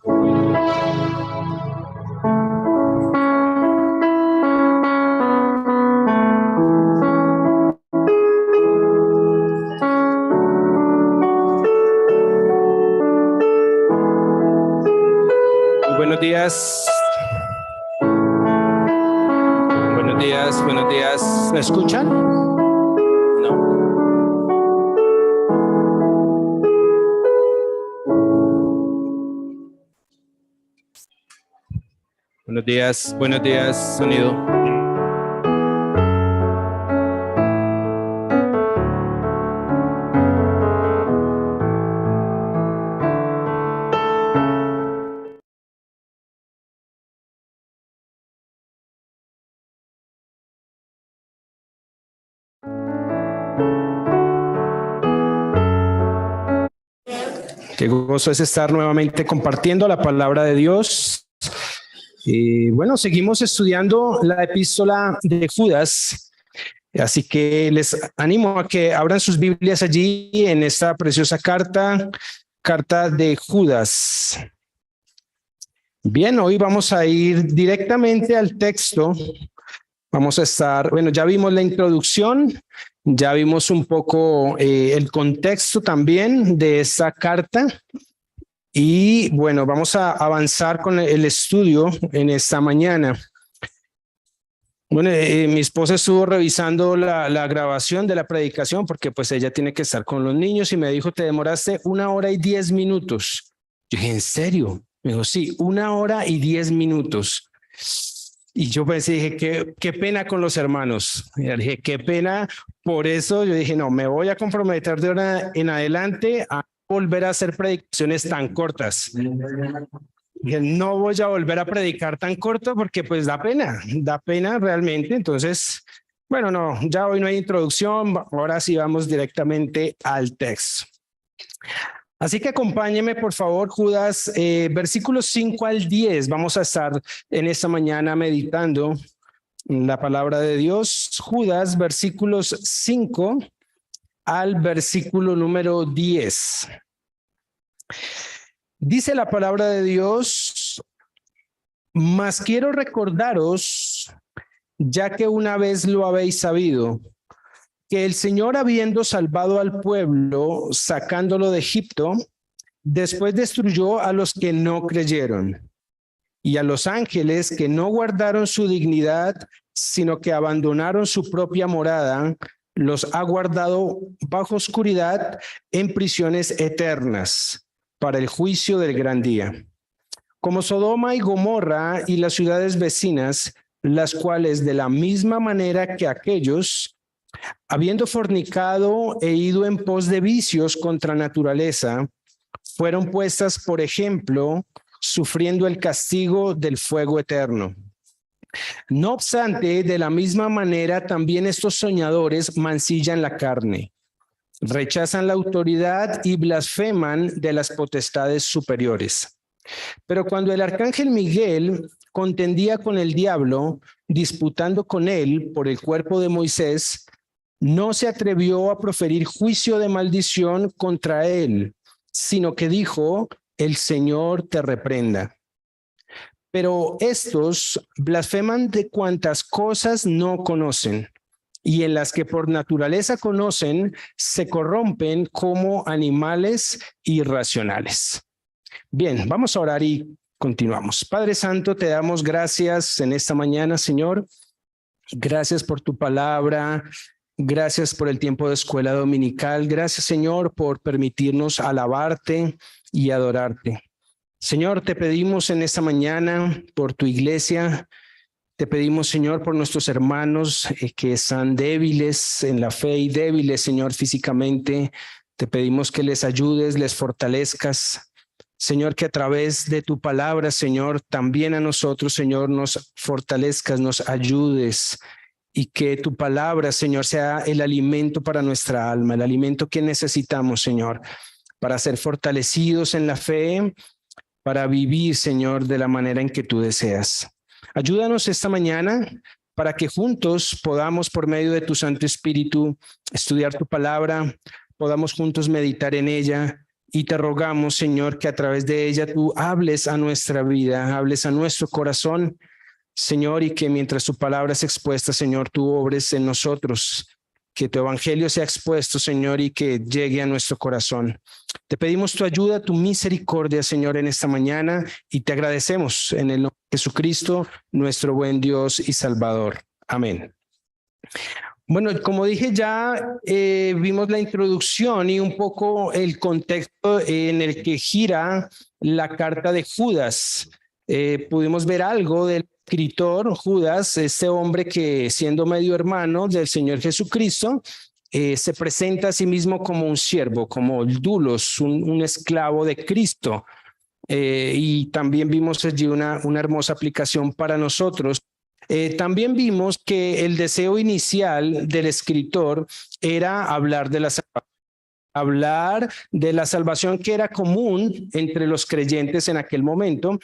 Buenos días. Buenos días. ¿Me escuchan? No. Buenos días, sonido. Qué gozo es estar nuevamente compartiendo la palabra de Dios. Bueno, seguimos estudiando la epístola de Judas, así que les animo a que abran sus Biblias allí en esta preciosa carta de Judas. Bien, hoy vamos a ir directamente al texto. Vamos a estar, bueno, ya vimos la introducción, ya vimos un poco el contexto también de esta carta. Y bueno, vamos a avanzar con el estudio en esta mañana. Bueno, mi esposa estuvo revisando la grabación de la predicación porque pues ella tiene que estar con los niños y me dijo, te demoraste 1 hora y 10 minutos. Yo dije, ¿en serio? Me dijo, sí, 1 hora y 10 minutos. Y yo pensé, dije, qué pena con los hermanos. Y le dije, qué pena. Por eso yo dije, no, me voy a comprometer de ahora en adelante a volver a hacer predicaciones tan cortas. No voy a volver a predicar tan corto porque pues da pena realmente. Entonces, bueno, no, ya hoy no hay introducción, ahora sí vamos directamente al texto. Así que acompáñeme por favor, Judas, versículos 5 al 10. Vamos a estar en esta mañana meditando la palabra de Dios. Judas, versículos 5 al versículo número 10. Dice la palabra de Dios, mas quiero recordaros, ya que una vez lo habéis sabido, que el Señor, habiendo salvado al pueblo, sacándolo de Egipto, después destruyó a los que no creyeron y a los ángeles que no guardaron su dignidad, sino que abandonaron su propia morada, los ha guardado bajo oscuridad en prisiones eternas para el juicio del gran día. Como Sodoma y Gomorra y las ciudades vecinas, las cuales de la misma manera que aquellos, habiendo fornicado e ido en pos de vicios contra naturaleza, fueron puestas por ejemplo, sufriendo el castigo del fuego eterno. No obstante, de la misma manera también estos soñadores mancillan la carne, rechazan la autoridad y blasfeman de las potestades superiores. Pero cuando el arcángel Miguel contendía con el diablo, disputando con él por el cuerpo de Moisés, no se atrevió a proferir juicio de maldición contra él, sino que dijo, el Señor te reprenda. Pero estos blasfeman de cuantas cosas no conocen, y en las que por naturaleza conocen, se corrompen como animales irracionales. Bien, vamos a orar y continuamos. Padre Santo, te damos gracias en esta mañana, Señor. Gracias por tu palabra. Gracias por el tiempo de escuela dominical. Gracias, Señor, por permitirnos alabarte y adorarte. Señor, te pedimos en esta mañana por tu iglesia. Te pedimos, Señor, por nuestros hermanos que están débiles en la fe y débiles, Señor, físicamente. Te pedimos que les ayudes, les fortalezcas. Señor, que a través de tu palabra, Señor, también a nosotros, Señor, nos fortalezcas, nos ayudes. Y que tu palabra, Señor, sea el alimento para nuestra alma, el alimento que necesitamos, Señor, para ser fortalecidos en la fe, para vivir, Señor, de la manera en que tú deseas. Ayúdanos esta mañana para que juntos podamos, por medio de tu Santo Espíritu, estudiar tu palabra, podamos juntos meditar en ella y te rogamos, Señor, que a través de ella tú hables a nuestra vida, hables a nuestro corazón, Señor, y que mientras tu palabra es expuesta, Señor, tú obres en nosotros, que tu evangelio sea expuesto, Señor, y que llegue a nuestro corazón. Te pedimos tu ayuda, tu misericordia, Señor, en esta mañana, y te agradecemos en el nombre de Jesucristo, nuestro buen Dios y Salvador. Amén. Bueno, como dije ya, vimos la introducción y un poco el contexto en el que gira la carta de Judas. Pudimos ver algo del escritor Judas, este hombre que siendo medio hermano del Señor Jesucristo, se presenta a sí mismo como un siervo, como el doulos, un esclavo de Cristo. Y también vimos allí una hermosa aplicación para nosotros. También vimos que el deseo inicial del escritor era hablar de la salvación que era común entre los creyentes en aquel momento,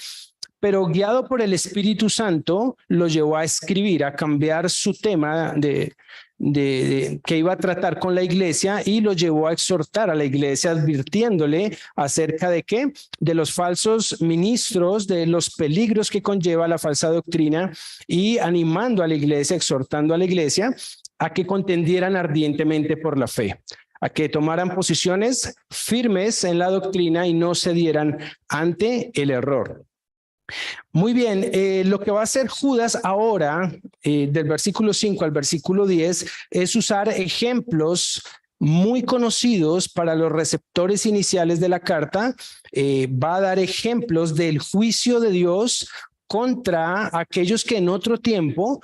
pero guiado por el Espíritu Santo lo llevó a escribir, a cambiar su tema que iba a tratar con la iglesia, y lo llevó a exhortar a la iglesia advirtiéndole acerca de qué, de los falsos ministros, de los peligros que conlleva la falsa doctrina, y animando a la iglesia, exhortando a la iglesia a que contendieran ardientemente por la fe, a que tomaran posiciones firmes en la doctrina y no cedieran ante el error. Muy bien, lo que va a hacer Judas ahora, del versículo 5 al versículo 10, es usar ejemplos muy conocidos para los receptores iniciales de la carta. Va a dar ejemplos del juicio de Dios contra aquellos que en otro tiempo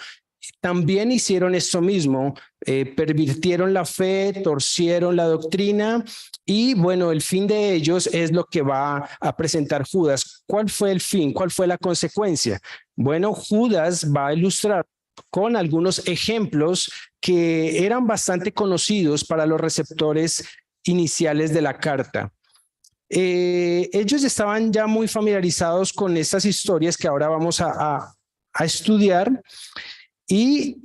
también hicieron esto mismo, pervirtieron la fe, torcieron la doctrina, y bueno, el fin de ellos es lo que va a presentar Judas. ¿Cuál fue el fin? ¿Cuál fue la consecuencia? Bueno, Judas va a ilustrar con algunos ejemplos que eran bastante conocidos para los receptores iniciales de la carta. Ellos estaban ya muy familiarizados con estas historias que ahora vamos a estudiar. Y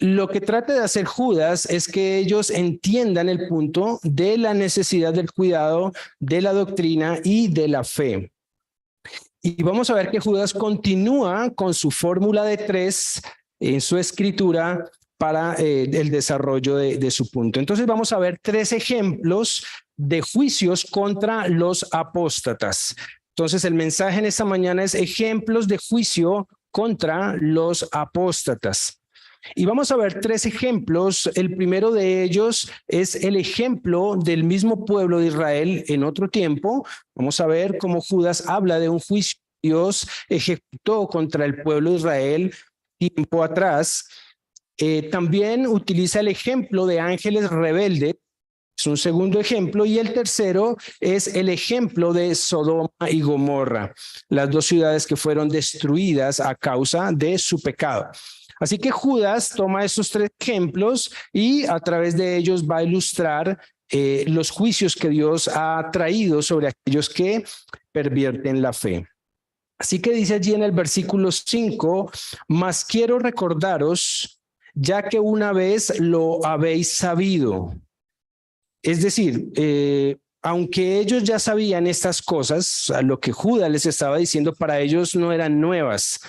lo que trata de hacer Judas es que ellos entiendan el punto de la necesidad del cuidado de la doctrina y de la fe. Y vamos a ver que Judas continúa con su fórmula de 3 en su escritura para el desarrollo de su punto. Entonces vamos a ver 3 ejemplos de juicios contra los apóstatas. Entonces el mensaje en esta mañana es ejemplos de juicio contra los apóstatas. Y vamos a ver 3 ejemplos. El primero de ellos es el ejemplo del mismo pueblo de Israel en otro tiempo. Vamos a ver cómo Judas habla de un juicio que Dios ejecutó contra el pueblo de Israel tiempo atrás. También utiliza el ejemplo de ángeles rebeldes. Es un segundo ejemplo, y el tercero es el ejemplo de Sodoma y Gomorra, las 2 ciudades que fueron destruidas a causa de su pecado. Así que Judas toma estos 3 ejemplos y a través de ellos va a ilustrar los juicios que Dios ha traído sobre aquellos que pervierten la fe. Así que dice allí en el versículo 5, mas quiero recordaros, ya que una vez lo habéis sabido. Es decir, aunque ellos ya sabían estas cosas, a lo que Judas les estaba diciendo para ellos no eran nuevas.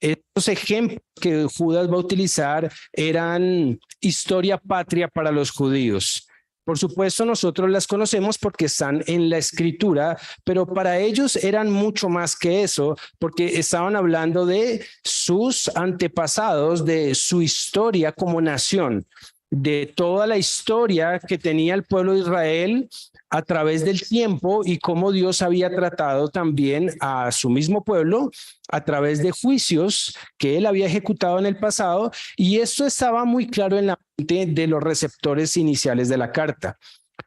Estos ejemplos que Judas va a utilizar eran historia patria para los judíos. Por supuesto, nosotros las conocemos porque están en la escritura, pero para ellos eran mucho más que eso, porque estaban hablando de sus antepasados, de su historia como nación, de toda la historia que tenía el pueblo de Israel a través del tiempo y cómo Dios había tratado también a su mismo pueblo a través de juicios que él había ejecutado en el pasado, y esto estaba muy claro en la mente de los receptores iniciales de la carta.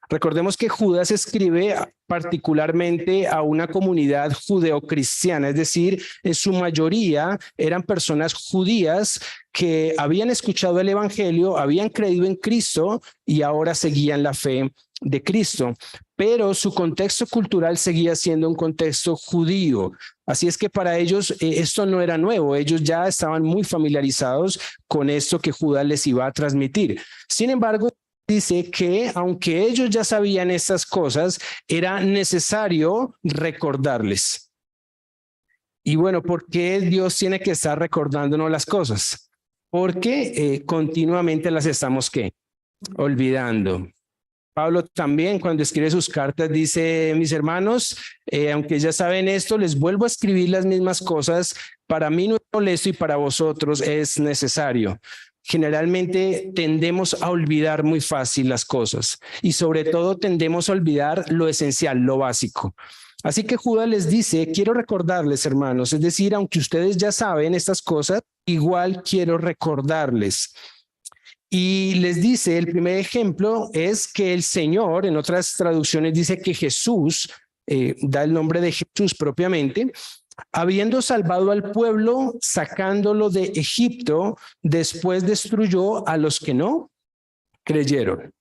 Recordemos que Judas escribe particularmente a una comunidad judeocristiana, es decir, en su mayoría eran personas judías que habían escuchado el evangelio, habían creído en Cristo y ahora seguían la fe de Cristo, pero su contexto cultural seguía siendo un contexto judío. Así es que para ellos esto no era nuevo, ellos ya estaban muy familiarizados con esto que Judas les iba a transmitir. Sin embargo, dice que aunque ellos ya sabían estas cosas, era necesario recordarles. Y bueno, ¿por qué Dios tiene que estar recordándonos las cosas? Porque continuamente las estamos, ¿qué? Olvidando. Pablo también cuando escribe sus cartas dice, mis hermanos, aunque ya saben esto, les vuelvo a escribir las mismas cosas. Para mí no es molesto y para vosotros es necesario. Generalmente tendemos a olvidar muy fácil las cosas y sobre todo tendemos a olvidar lo esencial, lo básico. Así que Judas les dice, quiero recordarles, hermanos, es decir, aunque ustedes ya saben estas cosas, igual quiero recordarles. Y les dice, el primer ejemplo es que el Señor, en otras traducciones dice que Jesús, da el nombre de Jesús propiamente, habiendo salvado al pueblo, sacándolo de Egipto, después destruyó a los que no creyeron.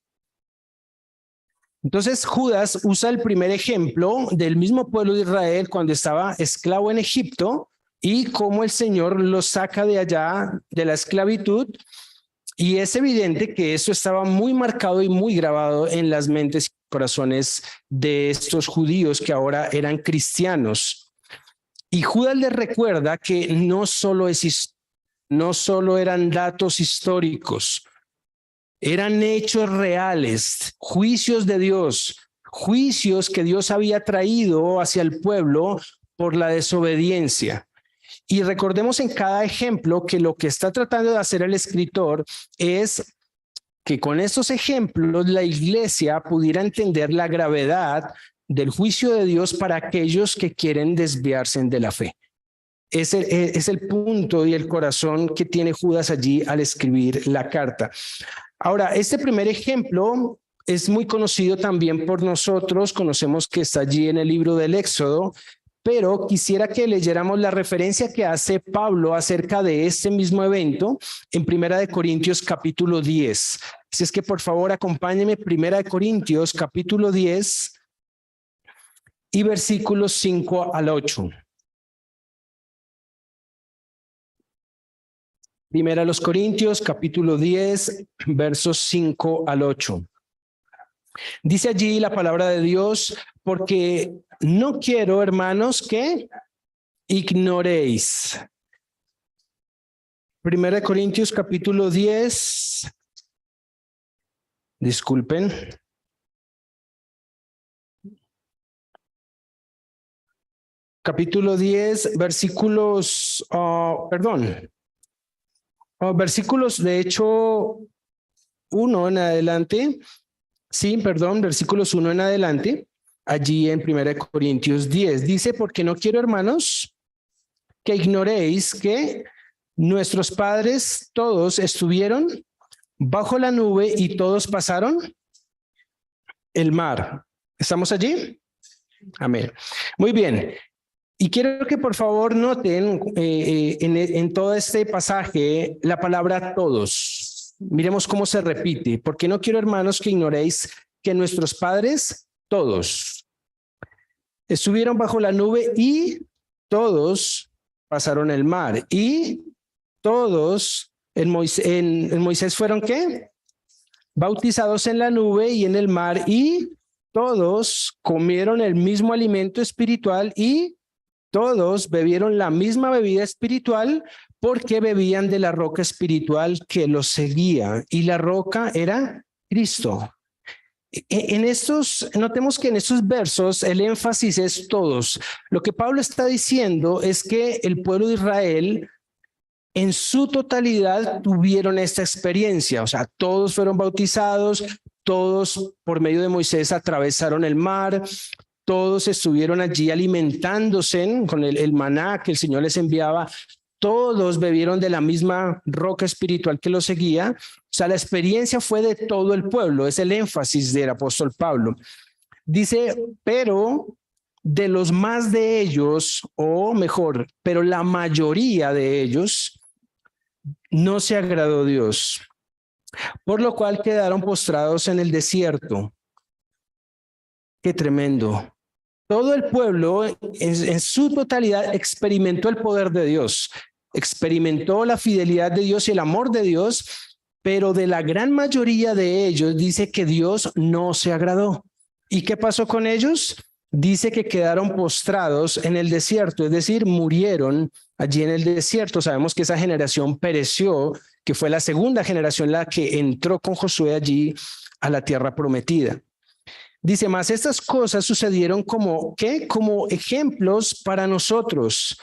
Entonces Judas usa el primer ejemplo del mismo pueblo de Israel cuando estaba esclavo en Egipto y cómo el Señor los saca de allá, de la esclavitud. Y es evidente que eso estaba muy marcado y muy grabado en las mentes y corazones de estos judíos que ahora eran cristianos. Y Judas les recuerda que no solo eran datos históricos, eran hechos reales, juicios de Dios, juicios que Dios había traído hacia el pueblo por la desobediencia. Y recordemos en cada ejemplo que lo que está tratando de hacer el escritor es que con estos ejemplos la iglesia pudiera entender la gravedad del juicio de Dios para aquellos que quieren desviarse de la fe. Es el punto y el corazón que tiene Judas allí al escribir la carta. Ahora, este primer ejemplo es muy conocido también por nosotros, conocemos que está allí en el libro del Éxodo, pero quisiera que leyéramos la referencia que hace Pablo acerca de este mismo evento en Primera de Corintios capítulo 10. Así es que por favor acompáñenme, Primera de Corintios capítulo 10 y versículos 5 al 8. Primera a los Corintios capítulo 10 versos 5 al 8. Dice allí la palabra de Dios, porque no quiero, hermanos, que ignoréis. Primera de Corintios capítulo 10. Disculpen. Capítulo 10, versículos, versículos de hecho 1 en adelante. Sí, perdón, versículos 1 en adelante, allí en 1 Corintios 10. Dice, porque no quiero, hermanos, que ignoréis que nuestros padres todos estuvieron bajo la nube y todos pasaron el mar. ¿Estamos allí? Amén. Muy bien. Y quiero que por favor noten en todo este pasaje la palabra todos. Miremos cómo se repite, porque no quiero, hermanos, que ignoréis que nuestros padres, todos, estuvieron bajo la nube y todos pasaron el mar. Y todos en Moisés fueron, ¿qué? Bautizados en la nube y en el mar, y todos comieron el mismo alimento espiritual y todos bebieron la misma bebida espiritual porque bebían de la roca espiritual que los seguía, y la roca era Cristo. Notemos que en estos versos el énfasis es todos. Lo que Pablo está diciendo es que el pueblo de Israel en su totalidad tuvieron esta experiencia, o sea, todos fueron bautizados, todos por medio de Moisés atravesaron el mar, todos estuvieron allí alimentándose con el maná que el Señor les enviaba, todos bebieron de la misma roca espiritual que los seguía. O sea, la experiencia fue de todo el pueblo, es el énfasis del apóstol Pablo. Dice, pero de los más de ellos, o mejor, pero la mayoría de ellos, no se agradó Dios, por lo cual quedaron postrados en el desierto. Qué tremendo. Todo el pueblo en su totalidad experimentó el poder de Dios, experimentó la fidelidad de Dios y el amor de Dios, pero de la gran mayoría de ellos dice que Dios no se agradó. ¿Y qué pasó con ellos? Dice que quedaron postrados en el desierto, es decir, murieron allí en el desierto. Sabemos que esa generación pereció, que fue la segunda generación la que entró con Josué allí a la tierra prometida. Dice más, estas cosas sucedieron como, ¿qué? Como ejemplos para nosotros,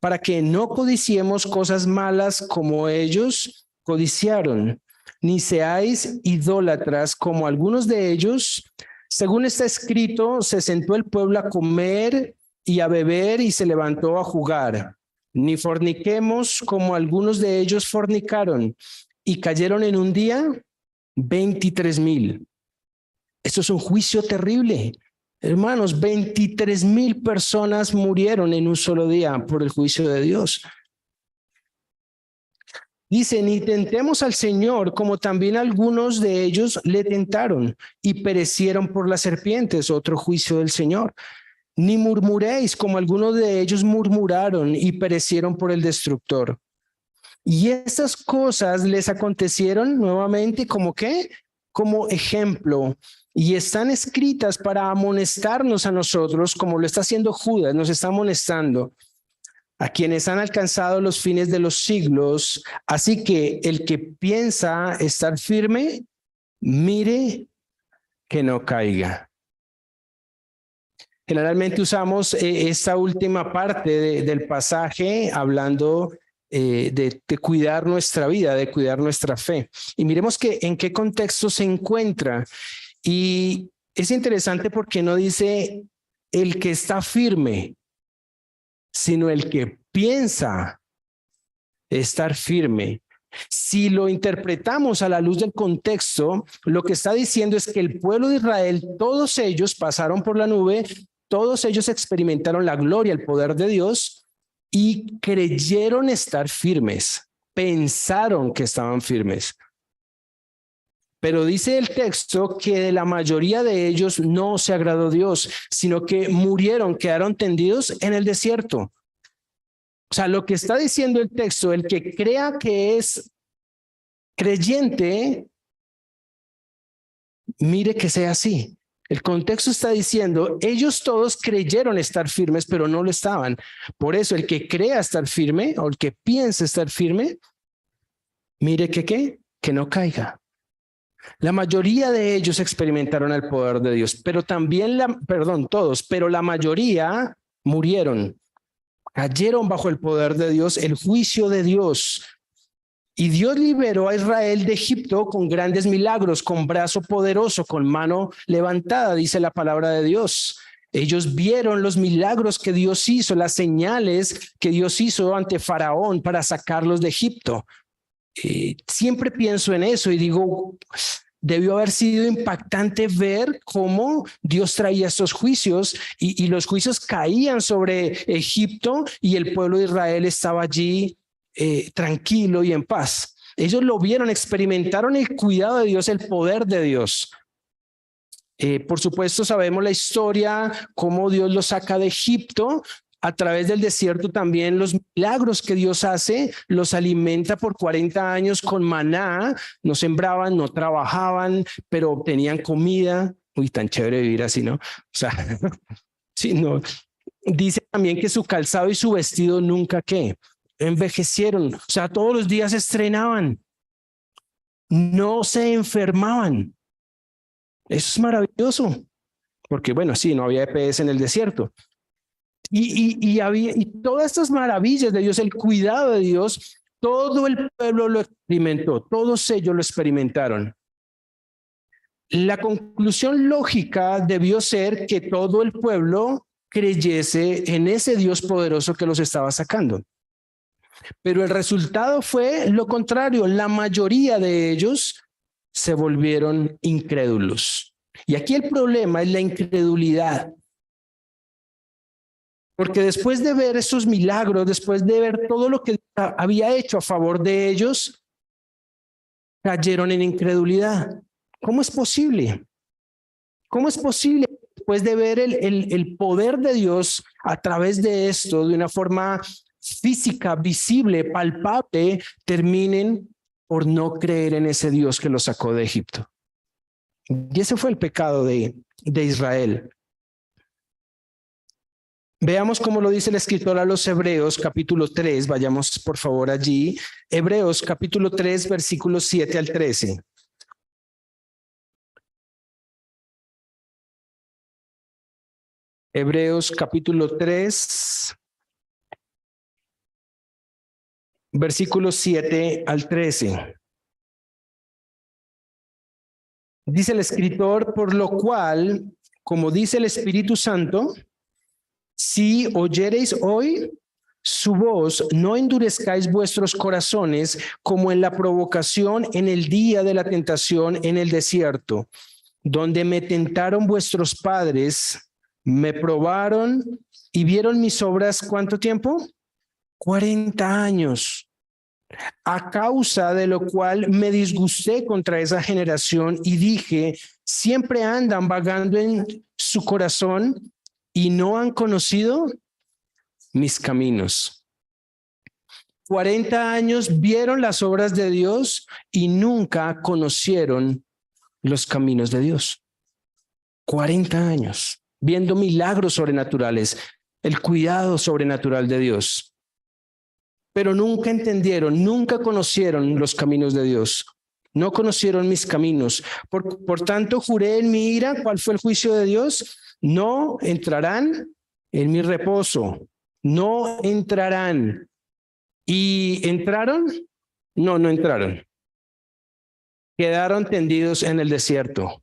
para que no codiciemos cosas malas como ellos codiciaron, ni seáis idólatras como algunos de ellos. Según está escrito, se sentó el pueblo a comer y a beber y se levantó a jugar. Ni forniquemos como algunos de ellos fornicaron y cayeron en un día 23,000. Esto es un juicio terrible. Hermanos, 23,000 personas murieron en un solo día por el juicio de Dios. Dice, ni tentemos al Señor como también algunos de ellos le tentaron y perecieron por las serpientes, otro juicio del Señor. Ni murmuréis como algunos de ellos murmuraron y perecieron por el destructor. Y estas cosas les acontecieron nuevamente como ¿qué? Como ejemplo, y están escritas para amonestarnos a nosotros, como lo está haciendo Judas, nos está amonestando a quienes han alcanzado los fines de los siglos. Así que el que piensa estar firme, mire que no caiga. Generalmente usamos esta última parte del pasaje hablando de cuidar nuestra vida, de cuidar nuestra fe. Y miremos que en qué contexto se encuentra. Y es interesante porque no dice el que está firme, sino el que piensa estar firme. Si lo interpretamos a la luz del contexto, lo que está diciendo es que el pueblo de Israel, todos ellos pasaron por la nube, todos ellos experimentaron la gloria, el poder de Dios y creyeron estar firmes, pensaron que estaban firmes. Pero dice el texto que de la mayoría de ellos no se agradó Dios, sino que murieron, quedaron tendidos en el desierto. O sea, lo que está diciendo el texto, el que crea que es creyente, mire que sea así. El contexto está diciendo, ellos todos creyeron estar firmes, pero no lo estaban. Por eso el que crea estar firme o el que piensa estar firme, mire que ¿qué? Que no caiga. La mayoría de ellos experimentaron el poder de Dios, pero también, todos, pero la mayoría murieron, cayeron bajo el poder de Dios, el juicio de Dios. Y Dios liberó a Israel de Egipto con grandes milagros, con brazo poderoso, con mano levantada, dice la palabra de Dios. Ellos vieron los milagros que Dios hizo, las señales que Dios hizo ante Faraón para sacarlos de Egipto. Siempre pienso en eso y digo, debió haber sido impactante ver cómo Dios traía estos juicios y los juicios caían sobre Egipto y el pueblo de Israel estaba allí tranquilo y en paz. Ellos lo vieron, experimentaron el cuidado de Dios, el poder de Dios. Por supuesto, sabemos la historia, cómo Dios los saca de Egipto. A través del desierto también los milagros que Dios hace, los alimenta por 40 años con maná, no sembraban, no trabajaban, pero obtenían comida. Uy, tan chévere vivir así, ¿no? O sea, sí, no. Dice también que su calzado y su vestido nunca, ¿qué? Envejecieron, o sea, todos los días se estrenaban, no se enfermaban. Eso es maravilloso, porque bueno, sí, no había EPS en el desierto. Y todas estas maravillas de Dios, el cuidado de Dios, todo el pueblo lo experimentó, todos ellos lo experimentaron. La conclusión lógica debió ser que todo el pueblo creyese en ese Dios poderoso que los estaba sacando. Pero el resultado fue lo contrario, la mayoría de ellos se volvieron incrédulos. Y aquí el problema es la incredulidad. Porque después de ver esos milagros, después de ver todo lo que había hecho a favor de ellos, cayeron en incredulidad. ¿Cómo es posible? ¿Cómo es posible después de ver el poder de Dios a través de esto, de una forma física, visible, palpable, terminen por no creer en ese Dios que los sacó de Egipto. Y ese fue el pecado de Israel. Veamos cómo lo dice el escritor a los Hebreos, capítulo 3. Vayamos por favor allí. Hebreos, capítulo 3, versículos 7 al 13. Hebreos, capítulo 3, versículos 7 al 13. Dice el escritor, por lo cual, como dice el Espíritu Santo, si oyereis hoy su voz, no endurezcáis vuestros corazones como en la provocación en el día de la tentación en el desierto, donde me tentaron vuestros padres, me probaron y vieron mis obras, ¿cuánto tiempo? 40 años. A causa de lo cual me disgusté contra esa generación y dije, siempre andan vagando en su corazón y no han conocido mis caminos. 40 años vieron las obras de Dios y nunca conocieron los caminos de Dios. 40 años viendo milagros sobrenaturales, el cuidado sobrenatural de Dios. Pero nunca entendieron, nunca conocieron los caminos de Dios. No conocieron mis caminos. Por tanto, juré en mi ira, ¿cuál fue el juicio de Dios? No entrarán en mi reposo. No entrarán. ¿Y entraron? No, no entraron. Quedaron tendidos en el desierto.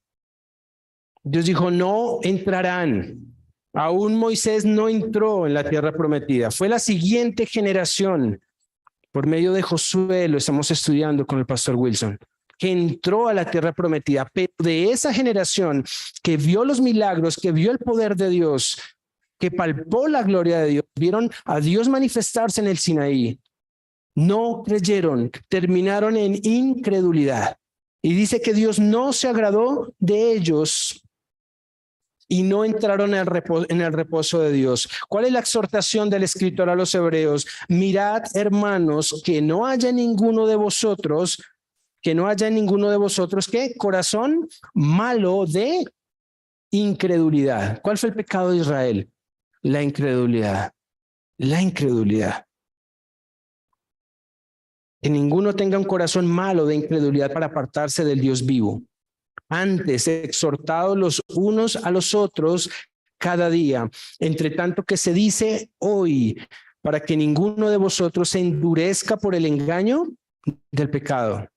Dios dijo, no entrarán. Aún Moisés no entró en la tierra prometida. Fue la siguiente generación, por medio de Josué, lo estamos estudiando con el pastor Wilson, que entró a la tierra prometida. Pero de esa generación que vio los milagros, que vio el poder de Dios, que palpó la gloria de Dios, vieron a Dios manifestarse en el Sinaí, no creyeron, terminaron en incredulidad. Y dice que Dios no se agradó de ellos y no entraron en el reposo de Dios. ¿Cuál es la exhortación del escritor a los Hebreos? Mirad, hermanos, que no haya ninguno de vosotros, ¿qué? Corazón malo de incredulidad. ¿Cuál fue el pecado de Israel? La incredulidad. La incredulidad. Que ninguno tenga un corazón malo de incredulidad para apartarse del Dios vivo. Antes, exhortados los unos a los otros cada día, entre tanto que se dice hoy, para que ninguno de vosotros se endurezca por el engaño del pecado.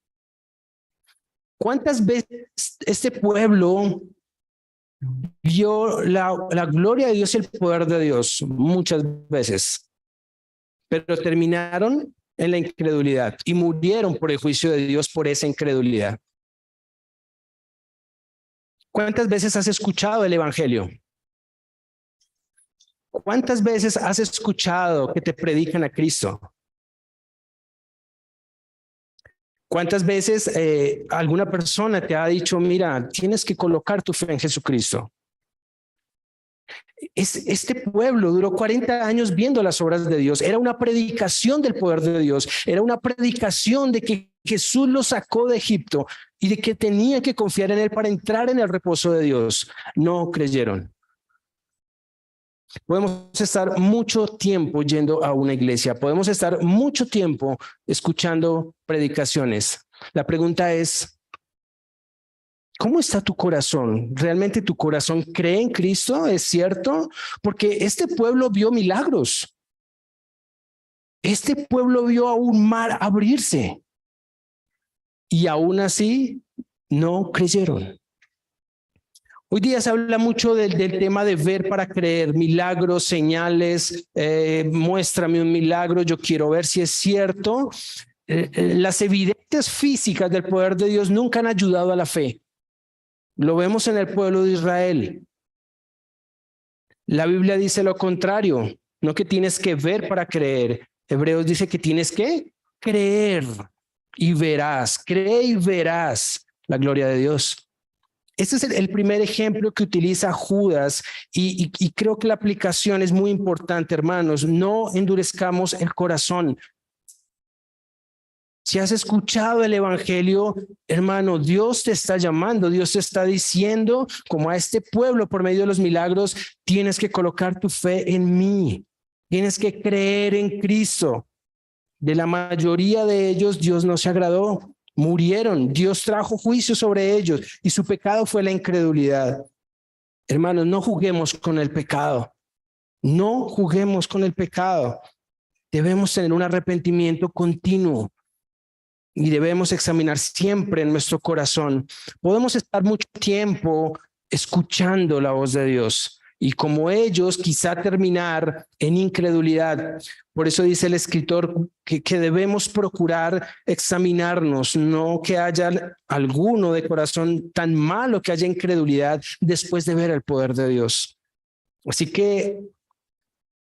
¿Cuántas veces este pueblo vio la gloria de Dios y el poder de Dios? Muchas veces. Pero terminaron en la incredulidad y murieron por el juicio de Dios por esa incredulidad. ¿Cuántas veces has escuchado el evangelio? ¿Cuántas veces has escuchado que te predican a Cristo? ¿Cuántas veces alguna persona te ha dicho, mira, tienes que colocar tu fe en Jesucristo? Este pueblo duró 40 años viendo las obras de Dios. Era una predicación del poder de Dios. Era una predicación de que Jesús los sacó de Egipto y de que tenían que confiar en Él para entrar en el reposo de Dios. No creyeron. Podemos estar mucho tiempo yendo a una iglesia. Podemos estar mucho tiempo escuchando predicaciones. La pregunta es, ¿cómo está tu corazón? ¿Realmente tu corazón cree en Cristo? ¿Es cierto? Porque este pueblo vio milagros. Este pueblo vio a un mar abrirse. Y aún así no creyeron. Hoy día se habla mucho del tema de ver para creer, milagros, señales, muéstrame un milagro, yo quiero ver si es cierto. Las evidencias físicas del poder de Dios nunca han ayudado a la fe. Lo vemos en el pueblo de Israel. La Biblia dice lo contrario, no que tienes que ver para creer. Hebreos dice que tienes que creer y verás, cree y verás la gloria de Dios. Este es el primer ejemplo que utiliza Judas y creo que la aplicación es muy importante, hermanos. No endurezcamos el corazón. Si has escuchado el evangelio, hermano, Dios te está llamando, Dios te está diciendo, como a este pueblo por medio de los milagros, tienes que colocar tu fe en mí, tienes que creer en Cristo. De la mayoría de ellos, Dios no se agradó, murieron, Dios trajo juicio sobre ellos y su pecado fue la incredulidad. Hermanos, no juguemos con el pecado, no juguemos con el pecado. Debemos tener un arrepentimiento continuo. Y debemos examinar siempre en nuestro corazón. Podemos estar mucho tiempo escuchando la voz de Dios y como ellos quizá terminar en incredulidad. Por eso dice el escritor que debemos procurar examinarnos, no que haya alguno de corazón tan malo que haya incredulidad después de ver el poder de Dios. Así que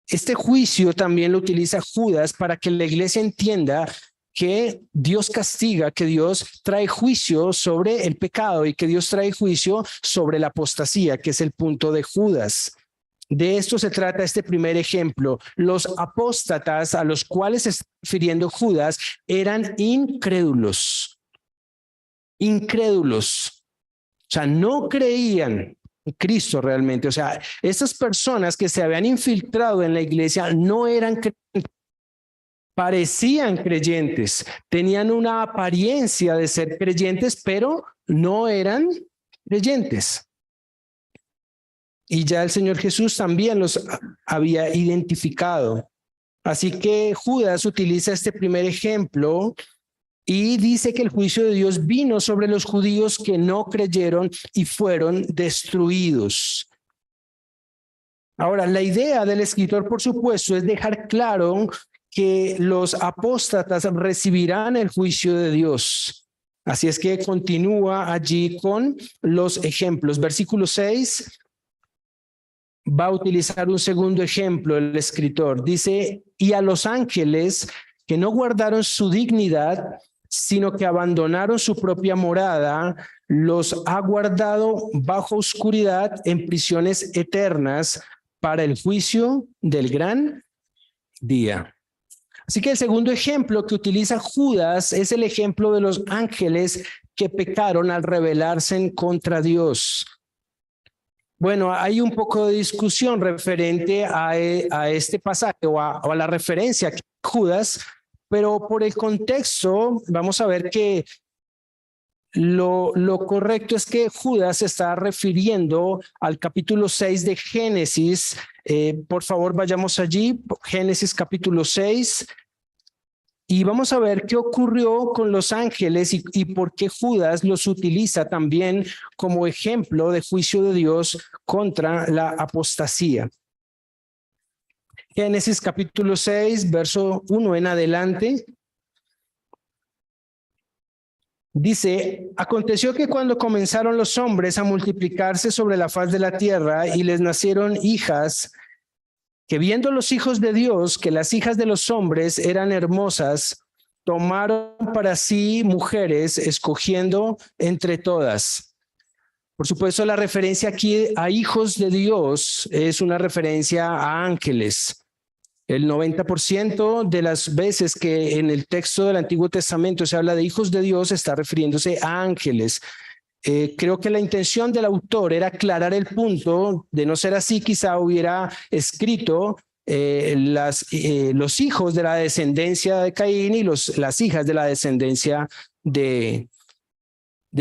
este juicio también lo utiliza Judas para que la iglesia entienda que Dios castiga, que Dios trae juicio sobre el pecado y que Dios trae juicio sobre la apostasía, que es el punto de Judas. De esto se trata este primer ejemplo. Los apóstatas a los cuales se está refiriendo Judas eran incrédulos. Incrédulos. O sea, no creían en Cristo realmente. O sea, estas personas que se habían infiltrado en la iglesia no eran creyentes. Parecían creyentes, tenían una apariencia de ser creyentes, pero no eran creyentes. Y ya el Señor Jesús también los había identificado. Así que Judas utiliza este primer ejemplo y dice que el juicio de Dios vino sobre los judíos que no creyeron y fueron destruidos. Ahora, la idea del escritor, por supuesto, es dejar claro que los apóstatas recibirán el juicio de Dios. Así es que continúa allí con los ejemplos. Versículo 6 va a utilizar un segundo ejemplo el escritor. Dice, y a los ángeles que no guardaron su dignidad, sino que abandonaron su propia morada, los ha guardado bajo oscuridad en prisiones eternas para el juicio del gran día. Así que el segundo ejemplo que utiliza Judas es el ejemplo de los ángeles que pecaron al rebelarse contra Dios. Bueno, hay un poco de discusión referente a este pasaje o a la referencia que Judas, pero por el contexto vamos a ver que lo correcto es que Judas se está refiriendo al capítulo 6 de Génesis. Por favor, vayamos allí, Génesis capítulo 6, y vamos a ver qué ocurrió con los ángeles y por qué Judas los utiliza también como ejemplo de juicio de Dios contra la apostasía. Génesis capítulo 6, verso 1 en adelante. Dice, aconteció que cuando comenzaron los hombres a multiplicarse sobre la faz de la tierra y les nacieron hijas, que viendo los hijos de Dios que las hijas de los hombres eran hermosas, tomaron para sí mujeres, escogiendo entre todas. Por supuesto, la referencia aquí a hijos de Dios es una referencia a ángeles. El 90% de las veces que en el texto del Antiguo Testamento se habla de hijos de Dios está refiriéndose a ángeles. Creo que la intención del autor era aclarar el punto. De no ser así, quizá hubiera escrito los hijos de la descendencia de Caín y las hijas de la descendencia de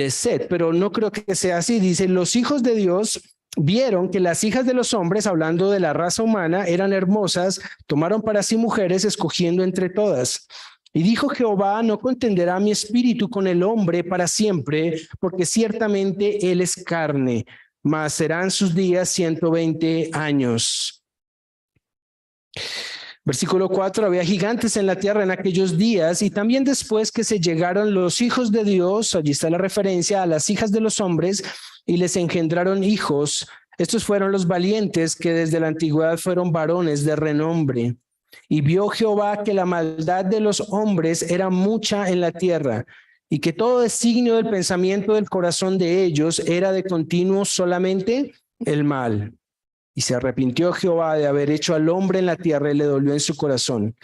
Set, pero no creo que sea así. Dice, los hijos de Dios vieron que las hijas de los hombres, hablando de la raza humana, eran hermosas, tomaron para sí mujeres, escogiendo entre todas. Y dijo Jehová, no contenderá mi espíritu con el hombre para siempre, porque ciertamente él es carne, mas serán sus días 120 años. Versículo 4, había gigantes en la tierra en aquellos días, y también después que se llegaron los hijos de Dios, allí está la referencia a las hijas de los hombres, y les engendraron hijos. Estos fueron los valientes que desde la antigüedad fueron varones de renombre. Y vio Jehová que la maldad de los hombres era mucha en la tierra, y que todo designio del pensamiento del corazón de ellos era de continuo solamente el mal. Y se arrepintió Jehová de haber hecho al hombre en la tierra y le dolió en su corazón.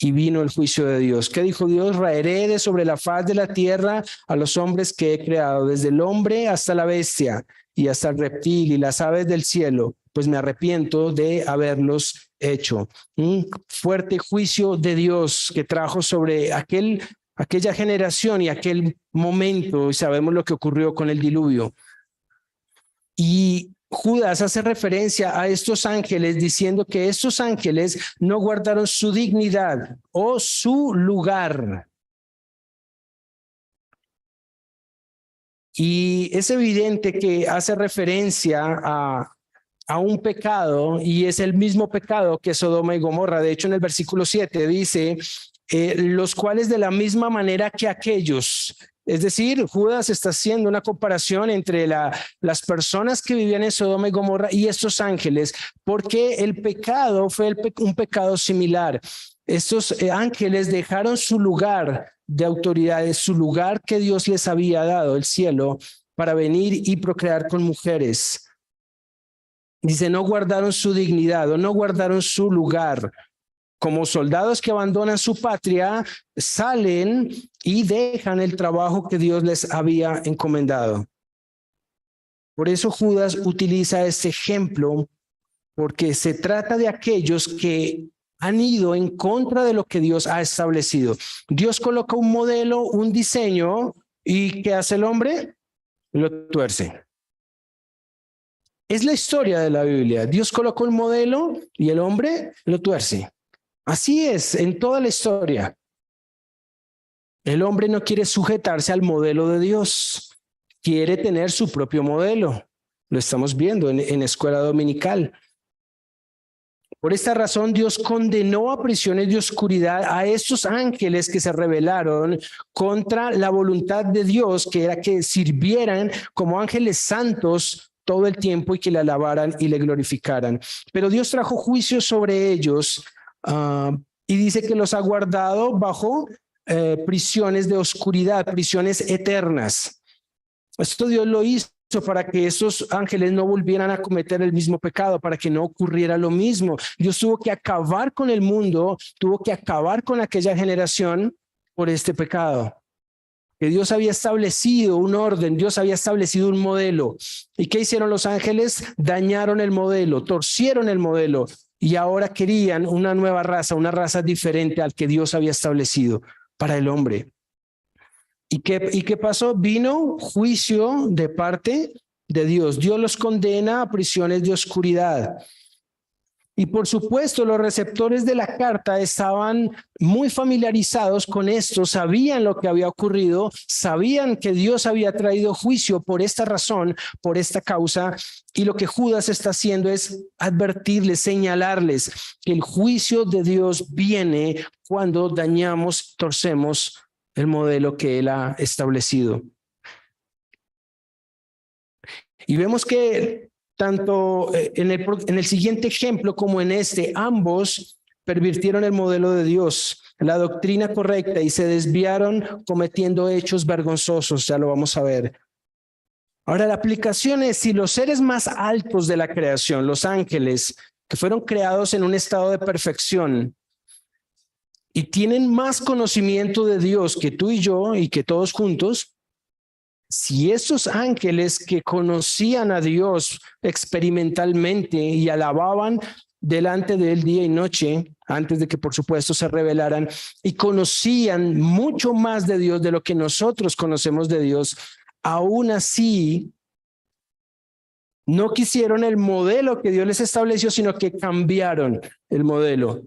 y vino el juicio de Dios. ¿Qué dijo Dios? Raeré de sobre la faz de la tierra a los hombres que he creado, desde el hombre hasta la bestia y hasta el reptil y las aves del cielo, pues me arrepiento de haberlos hecho. Un fuerte juicio de Dios que trajo sobre aquella generación y aquel momento, y sabemos lo que ocurrió con el diluvio. Y Judas hace referencia a estos ángeles diciendo que estos ángeles no guardaron su dignidad o su lugar. Y es evidente que hace referencia a un pecado, y es el mismo pecado que Sodoma y Gomorra. De hecho, en el versículo 7 dice, los cuales de la misma manera que aquellos. Es decir, Judas está haciendo una comparación entre las personas que vivían en Sodoma y Gomorra y estos ángeles, porque el pecado fue un pecado similar. Estos ángeles dejaron su lugar de autoridades, su lugar que Dios les había dado, el cielo, para venir y procrear con mujeres. Dice, no guardaron su dignidad o no guardaron su lugar. Como soldados que abandonan su patria, salen y dejan el trabajo que Dios les había encomendado. Por eso Judas utiliza este ejemplo, porque se trata de aquellos que han ido en contra de lo que Dios ha establecido. Dios coloca un modelo, un diseño, ¿y qué hace el hombre? Lo tuerce. Es la historia de la Biblia. Dios colocó un modelo y el hombre lo tuerce. Así es en toda la historia. El hombre no quiere sujetarse al modelo de Dios. Quiere tener su propio modelo. Lo estamos viendo en escuela dominical. Por esta razón, Dios condenó a prisiones de oscuridad a estos ángeles que se rebelaron contra la voluntad de Dios, que era que sirvieran como ángeles santos todo el tiempo y que le alabaran y le glorificaran. Pero Dios trajo juicio sobre ellos y dice que los ha guardado bajo prisiones de oscuridad, prisiones eternas. Esto Dios lo hizo para que esos ángeles no volvieran a cometer el mismo pecado, para que no ocurriera lo mismo. Dios tuvo que acabar con el mundo, tuvo que acabar con aquella generación por este pecado. Que Dios había establecido un orden, Dios había establecido un modelo. ¿Y qué hicieron los ángeles? Dañaron el modelo, torcieron el modelo y ahora querían una nueva raza, una raza diferente al que Dios había establecido para el hombre. ¿Y qué pasó? Vino juicio de parte de Dios. Dios los condena a prisiones de oscuridad. Y por supuesto, los receptores de la carta estaban muy familiarizados con esto, sabían lo que había ocurrido, sabían que Dios había traído juicio por esta razón, por esta causa, y lo que Judas está haciendo es advertirles, señalarles que el juicio de Dios viene cuando dañamos, torcemos el modelo que él ha establecido. Y vemos que tanto en el siguiente ejemplo como en este, ambos pervirtieron el modelo de Dios, la doctrina correcta, y se desviaron cometiendo hechos vergonzosos. Ya lo vamos a ver. Ahora, la aplicación es: si los seres más altos de la creación, los ángeles, que fueron creados en un estado de perfección y tienen más conocimiento de Dios que tú y yo y que todos juntos, si esos ángeles que conocían a Dios experimentalmente y alababan delante de él día y noche, antes de que por supuesto se rebelaran, y conocían mucho más de Dios de lo que nosotros conocemos de Dios, aún así no quisieron el modelo que Dios les estableció, sino que cambiaron el modelo.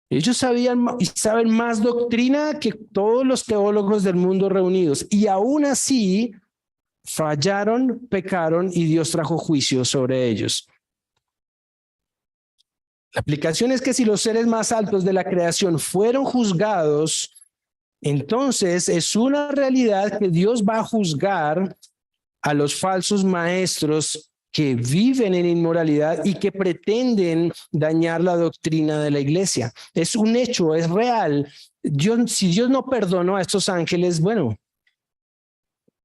Ellos sabían y saben más doctrina que todos los teólogos del mundo reunidos, y aún así fallaron, pecaron y Dios trajo juicio sobre ellos. La aplicación es que si los seres más altos de la creación fueron juzgados, entonces es una realidad que Dios va a juzgar a los falsos maestros que viven en inmoralidad y que pretenden dañar la doctrina de la iglesia. Es un hecho, es real. Si Dios no perdonó a estos ángeles, bueno,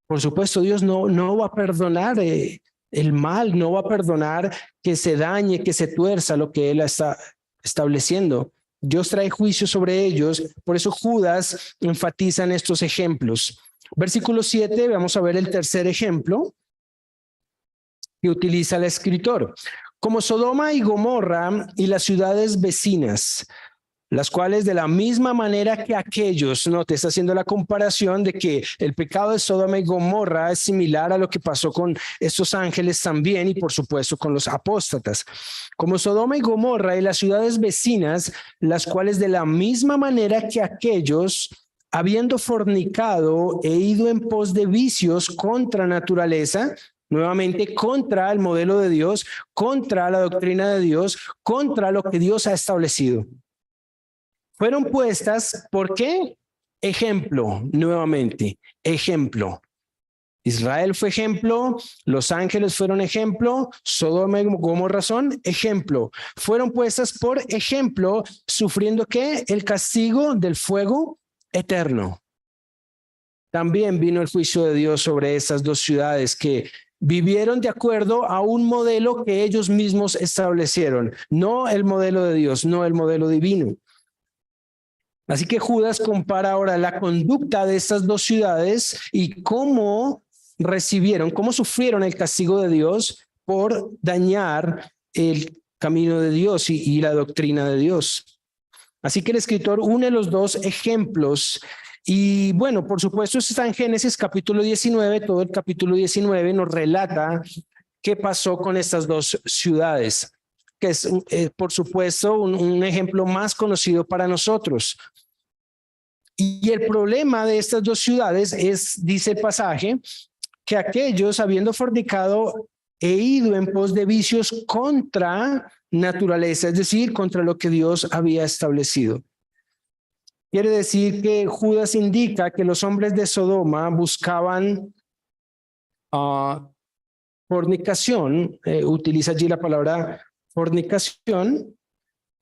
por supuesto Dios no va a perdonar el mal, no va a perdonar que se dañe, que se tuerza lo que Él está estableciendo. Dios trae juicio sobre ellos. Por eso Judas enfatiza en estos ejemplos. Versículo 7, vamos a ver el tercer ejemplo que utiliza el escritor. Como Sodoma y Gomorra y las ciudades vecinas, las cuales de la misma manera que aquellos, no te está haciendo la comparación de que el pecado de Sodoma y Gomorra es similar a lo que pasó con estos ángeles también y por supuesto con los apóstatas. Como Sodoma y Gomorra y las ciudades vecinas, las cuales de la misma manera que aquellos, habiendo fornicado e ido en pos de vicios contra naturaleza, nuevamente contra el modelo de Dios, contra la doctrina de Dios, contra lo que Dios ha establecido. Fueron puestas, ¿por qué? Ejemplo, nuevamente, ejemplo. Israel fue ejemplo, los ángeles fueron ejemplo, Sodoma y Gomorra son ejemplo. Fueron puestas por ejemplo, sufriendo ¿qué? El castigo del fuego eterno. También vino el juicio de Dios sobre esas dos ciudades que vivieron de acuerdo a un modelo que ellos mismos establecieron, no el modelo de Dios, no el modelo divino. Así que Judas compara ahora la conducta de estas dos ciudades y cómo recibieron, cómo sufrieron el castigo de Dios por dañar el camino de Dios y la doctrina de Dios. Así que el escritor une los dos ejemplos y bueno, por supuesto, eso está en Génesis capítulo 19, todo el capítulo 19 nos relata qué pasó con estas dos ciudades, que es, por supuesto, un ejemplo más conocido para nosotros. Y el problema de estas dos ciudades es, dice el pasaje, que aquellos, habiendo fornicado e ido en pos de vicios contra naturaleza, es decir, contra lo que Dios había establecido. Quiere decir que Judas indica que los hombres de Sodoma buscaban fornicación, utiliza allí la palabra fornicación,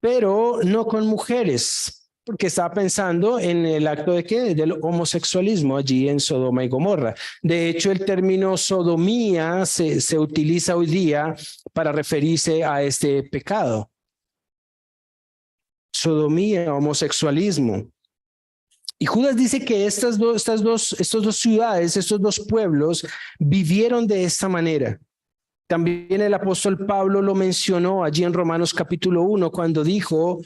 pero no con mujeres, porque estaba pensando en el acto de ¿qué? Del homosexualismo allí en Sodoma y Gomorra. De hecho, el término sodomía se utiliza hoy día para referirse a este pecado. Sodomía, homosexualismo. Y Judas dice que estas dos ciudades, estos dos pueblos vivieron de esta manera. También el apóstol Pablo lo mencionó allí en Romanos capítulo 1 cuando dijo,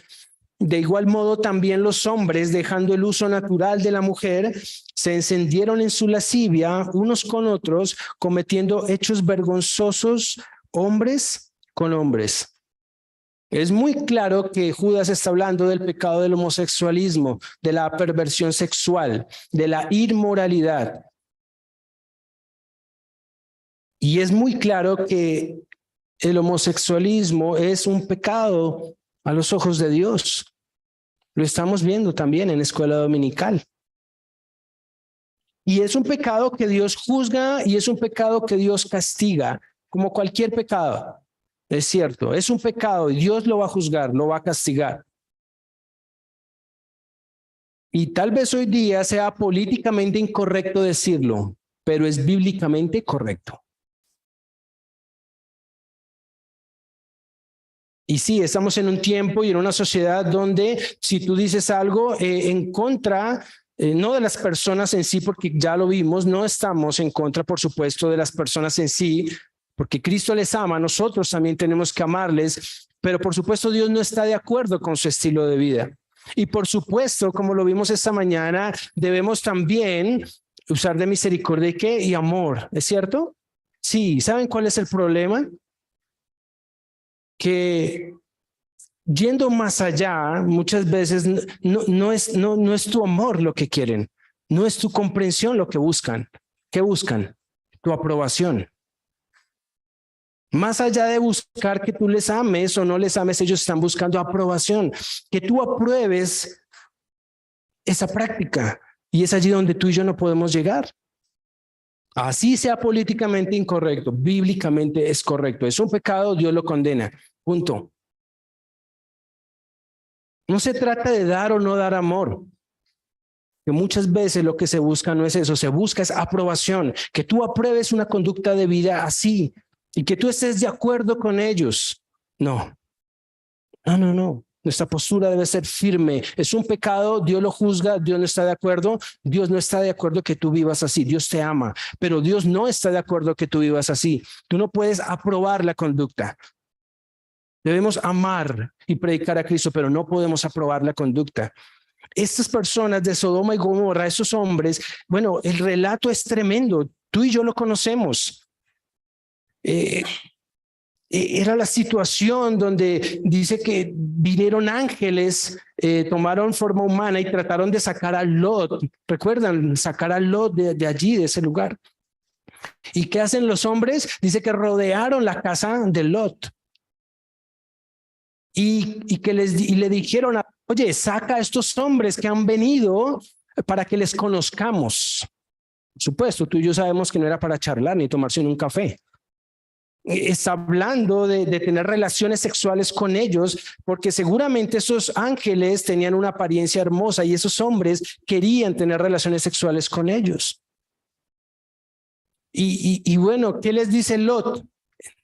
de igual modo también los hombres, dejando el uso natural de la mujer, se encendieron en su lascivia unos con otros, cometiendo hechos vergonzosos hombres con hombres. Es muy claro que Judas está hablando del pecado del homosexualismo, de la perversión sexual, de la inmoralidad. Y es muy claro que el homosexualismo es un pecado a los ojos de Dios. Lo estamos viendo también en escuela dominical. Y es un pecado que Dios juzga y es un pecado que Dios castiga, como cualquier pecado. Es cierto, es un pecado y Dios lo va a juzgar, lo va a castigar. Y tal vez hoy día sea políticamente incorrecto decirlo, pero es bíblicamente correcto. Y sí, estamos en un tiempo y en una sociedad donde si tú dices algo en contra, no de las personas en sí, porque ya lo vimos, no estamos en contra, por supuesto, de las personas en sí, porque Cristo les ama, nosotros también tenemos que amarles, pero por supuesto Dios no está de acuerdo con su estilo de vida. Y por supuesto, como lo vimos esta mañana, debemos también usar de misericordia y amor, ¿es cierto? Sí, ¿saben cuál es el problema? Que yendo más allá, muchas veces no es tu amor lo que quieren, no es tu comprensión lo que buscan. ¿Qué buscan? Tu aprobación. Más allá de buscar que tú les ames o no les ames, ellos están buscando aprobación, que tú apruebes esa práctica. Y es allí donde tú y yo no podemos llegar. Así sea políticamente incorrecto, bíblicamente es correcto. Es un pecado, Dios lo condena. Punto. No se trata de dar o no dar amor. Que muchas veces lo que se busca no es eso, se busca es aprobación, que tú apruebes una conducta de vida así y que tú estés de acuerdo con ellos. No. Nuestra postura debe ser firme. Es un pecado, Dios lo juzga, Dios no está de acuerdo. Dios no está de acuerdo que tú vivas así. Dios te ama, pero Dios no está de acuerdo que tú vivas así. Tú no puedes aprobar la conducta. Debemos amar y predicar a Cristo, pero no podemos aprobar la conducta. Estas personas de Sodoma y Gomorra, esos hombres, bueno, el relato es tremendo. Tú y yo lo conocemos. Era la situación donde dice que vinieron ángeles, tomaron forma humana y trataron de sacar a Lot. ¿Recuerdan? Sacar a Lot de allí, de ese lugar. ¿Y qué hacen los hombres? Dice que rodearon la casa de Lot. Y le dijeron, oye, saca a estos hombres que han venido para que les conozcamos. Por supuesto, tú y yo sabemos que no era para charlar ni tomarse un café. Está hablando de tener relaciones sexuales con ellos, porque seguramente esos ángeles tenían una apariencia hermosa y esos hombres querían tener relaciones sexuales con ellos. Y bueno, ¿qué les dice Lot?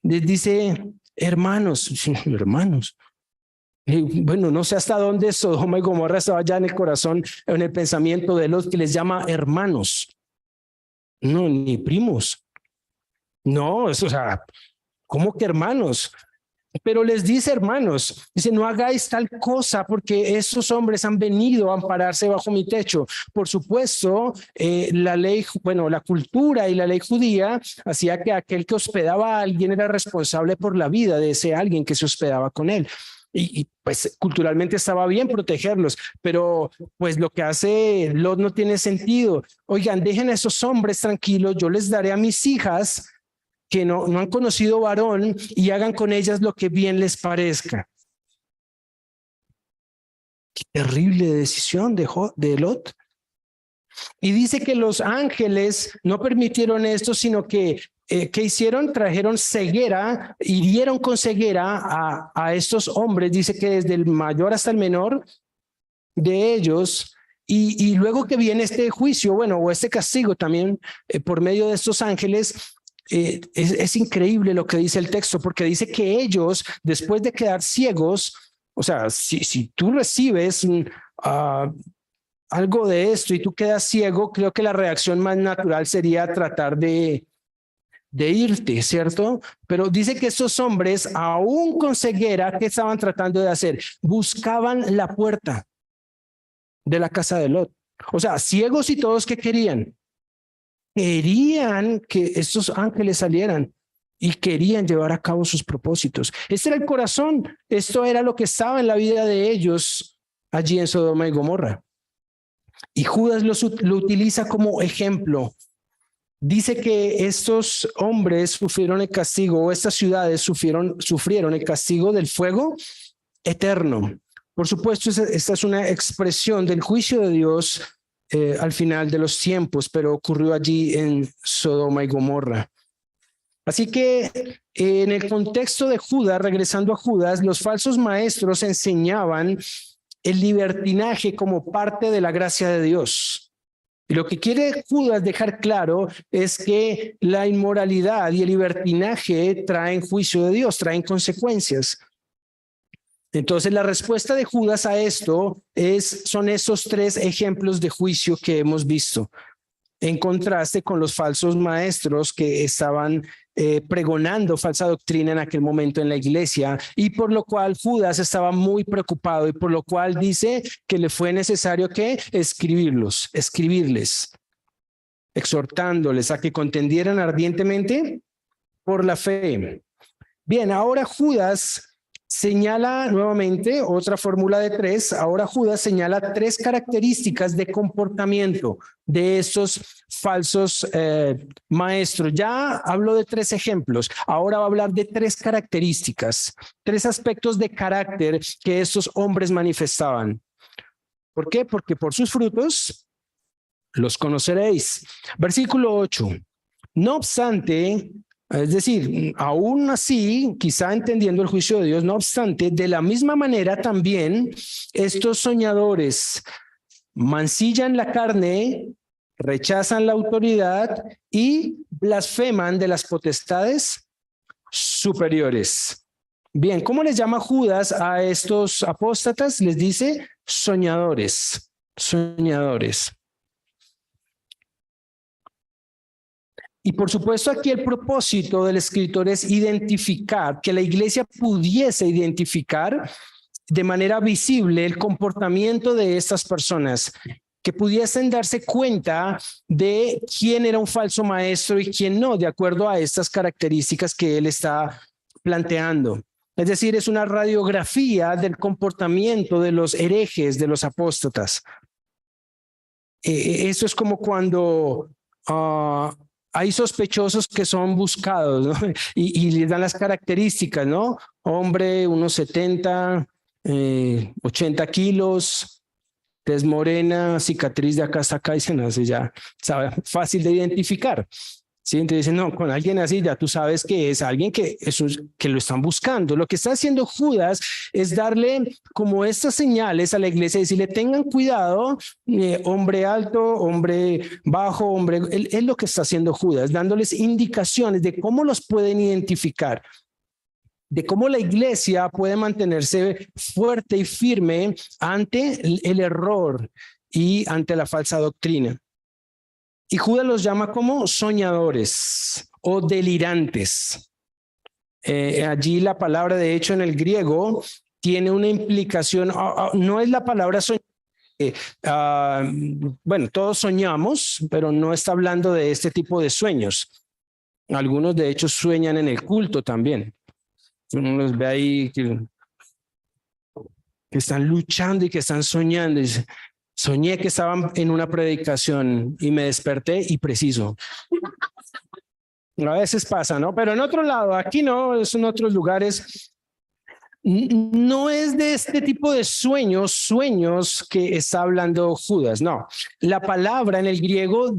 Les dice, hermanos, hermanos. Y bueno, no sé hasta dónde Sodoma y Gomorra estaba ya en el corazón, en el pensamiento de Lot, que les llama hermanos. No, ni primos. No, eso, o sea, ¿cómo que hermanos? Pero les dice hermanos, dice, no hagáis tal cosa porque esos hombres han venido a ampararse bajo mi techo. Por supuesto, la ley, bueno, la cultura y la ley judía hacía que aquel que hospedaba a alguien era responsable por la vida de ese alguien que se hospedaba con él. Y pues culturalmente estaba bien protegerlos, pero pues lo que hace Lot no tiene sentido. Oigan, dejen a esos hombres tranquilos, yo les daré a mis hijas que no han conocido varón y hagan con ellas lo que bien les parezca. Qué terrible decisión de Lot. Y dice que los ángeles no permitieron esto, sino que ¿qué hicieron? Trajeron ceguera, hirieron con ceguera a estos hombres. Dice que desde el mayor hasta el menor de ellos. Y luego que viene este juicio, bueno, o este castigo también por medio de estos ángeles, es increíble lo que dice el texto, porque dice que ellos, después de quedar ciegos, o sea, si tú recibes algo de esto y tú quedas ciego, creo que la reacción más natural sería tratar de irte, ¿cierto? Pero dice que estos hombres, aún con ceguera, ¿qué estaban tratando de hacer? Buscaban la puerta de la casa de Lot. O sea, ciegos y todos, ¿qué querían? Querían que estos ángeles salieran y querían llevar a cabo sus propósitos. Este era el corazón. Esto era lo que estaba en la vida de ellos allí en Sodoma y Gomorra. Y Judas lo utiliza como ejemplo. Dice que estos hombres sufrieron el castigo, o estas ciudades sufrieron el castigo del fuego eterno. Por supuesto, esta es una expresión del juicio de Dios al final de los tiempos, pero ocurrió allí en Sodoma y Gomorra. Así que en el contexto de Judas, regresando a Judas, los falsos maestros enseñaban el libertinaje como parte de la gracia de Dios. Y lo que quiere Judas dejar claro es que la inmoralidad y el libertinaje traen juicio de Dios, traen consecuencias. Entonces la respuesta de Judas a esto son esos tres ejemplos de juicio que hemos visto, en contraste con los falsos maestros que estaban pregonando falsa doctrina en aquel momento en la iglesia, y por lo cual Judas estaba muy preocupado y por lo cual dice que le fue necesario que escribirles, exhortándoles a que contendieran ardientemente por la fe. Bien, ahora Judas señala nuevamente otra fórmula de tres. Ahora Judas señala tres características de comportamiento de estos falsos maestros. Ya habló de tres ejemplos. Ahora va a hablar de tres características, tres aspectos de carácter que estos hombres manifestaban. ¿Por qué? Porque por sus frutos los conoceréis. Versículo 8. No obstante, es decir, aún así, quizá entendiendo el juicio de Dios, no obstante, de la misma manera también estos soñadores mancillan la carne, rechazan la autoridad y blasfeman de las potestades superiores. Bien, ¿cómo les llama Judas a estos apóstatas? Les dice soñadores, soñadores. Y por supuesto aquí el propósito del escritor es identificar, que la iglesia pudiese identificar de manera visible el comportamiento de estas personas, que pudiesen darse cuenta de quién era un falso maestro y quién no, de acuerdo a estas características que él está planteando. Es decir, es una radiografía del comportamiento de los herejes, de los apóstatas. Eso es como cuando hay sospechosos que son buscados, ¿no? Y les dan las características, ¿no? Hombre, unos 70, 80 kilos, tez morena, cicatriz de acá hasta acá, y se nace ya, sabe, fácil de identificar. Sí, entonces dicen, no, con alguien así ya tú sabes que es alguien que lo están buscando. Lo que está haciendo Judas es darle como estas señales a la iglesia y decirle, tengan cuidado, hombre alto, hombre bajo, hombre, es lo que está haciendo Judas, dándoles indicaciones de cómo los pueden identificar, de cómo la iglesia puede mantenerse fuerte y firme ante el error y ante la falsa doctrina. Y Judas los llama como soñadores o delirantes. Allí la palabra, de hecho, en el griego tiene una implicación, no es la palabra soñar. Bueno, todos soñamos, pero no está hablando de este tipo de sueños. Algunos, de hecho, sueñan en el culto también. Uno los ve ahí que están luchando y que están soñando. Y soñé que estaban en una predicación y me desperté y preciso. A veces pasa, ¿no? Pero en otro lado, aquí no, es en otros lugares. No es de este tipo de sueños que está hablando Judas, no. La palabra en el griego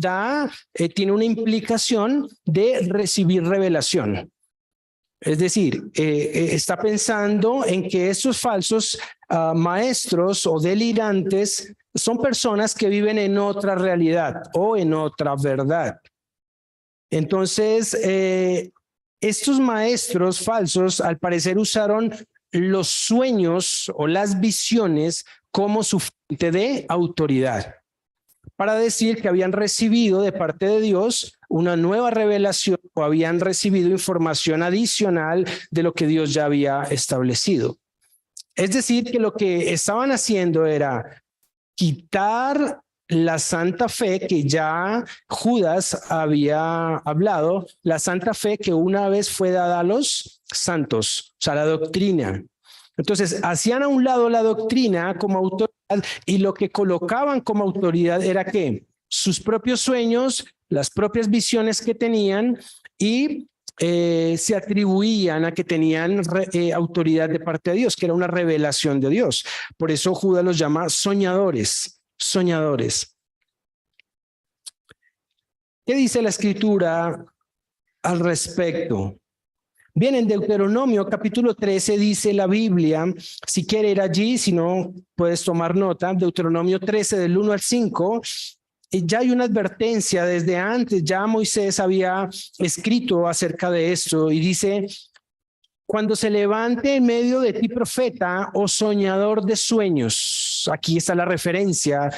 tiene una implicación de recibir revelación. Es decir, está pensando en que estos falsos maestros o delirantes son personas que viven en otra realidad o en otra verdad. Entonces, estos maestros falsos al parecer usaron los sueños o las visiones como su fuente de autoridad, para decir que habían recibido de parte de Dios una nueva revelación o habían recibido información adicional de lo que Dios ya había establecido. Es decir, que lo que estaban haciendo era quitar la santa fe que ya Judas había hablado, la santa fe que una vez fue dada a los santos, o sea, la doctrina. Entonces, hacían a un lado la doctrina como autoridad y lo que colocaban como autoridad era que sus propios sueños, las propias visiones que tenían y se atribuían a que tenían autoridad de parte de Dios, que era una revelación de Dios. Por eso Judas los llama soñadores, soñadores. ¿Qué dice la Escritura al respecto? Bien, en Deuteronomio capítulo 13 dice la Biblia, si quiere ir allí, si no puedes tomar nota, Deuteronomio 13 del 1 al 5, ya hay una advertencia desde antes, ya Moisés había escrito acerca de esto y dice, cuando se levante en medio de ti profeta o soñador de sueños, aquí está la referencia,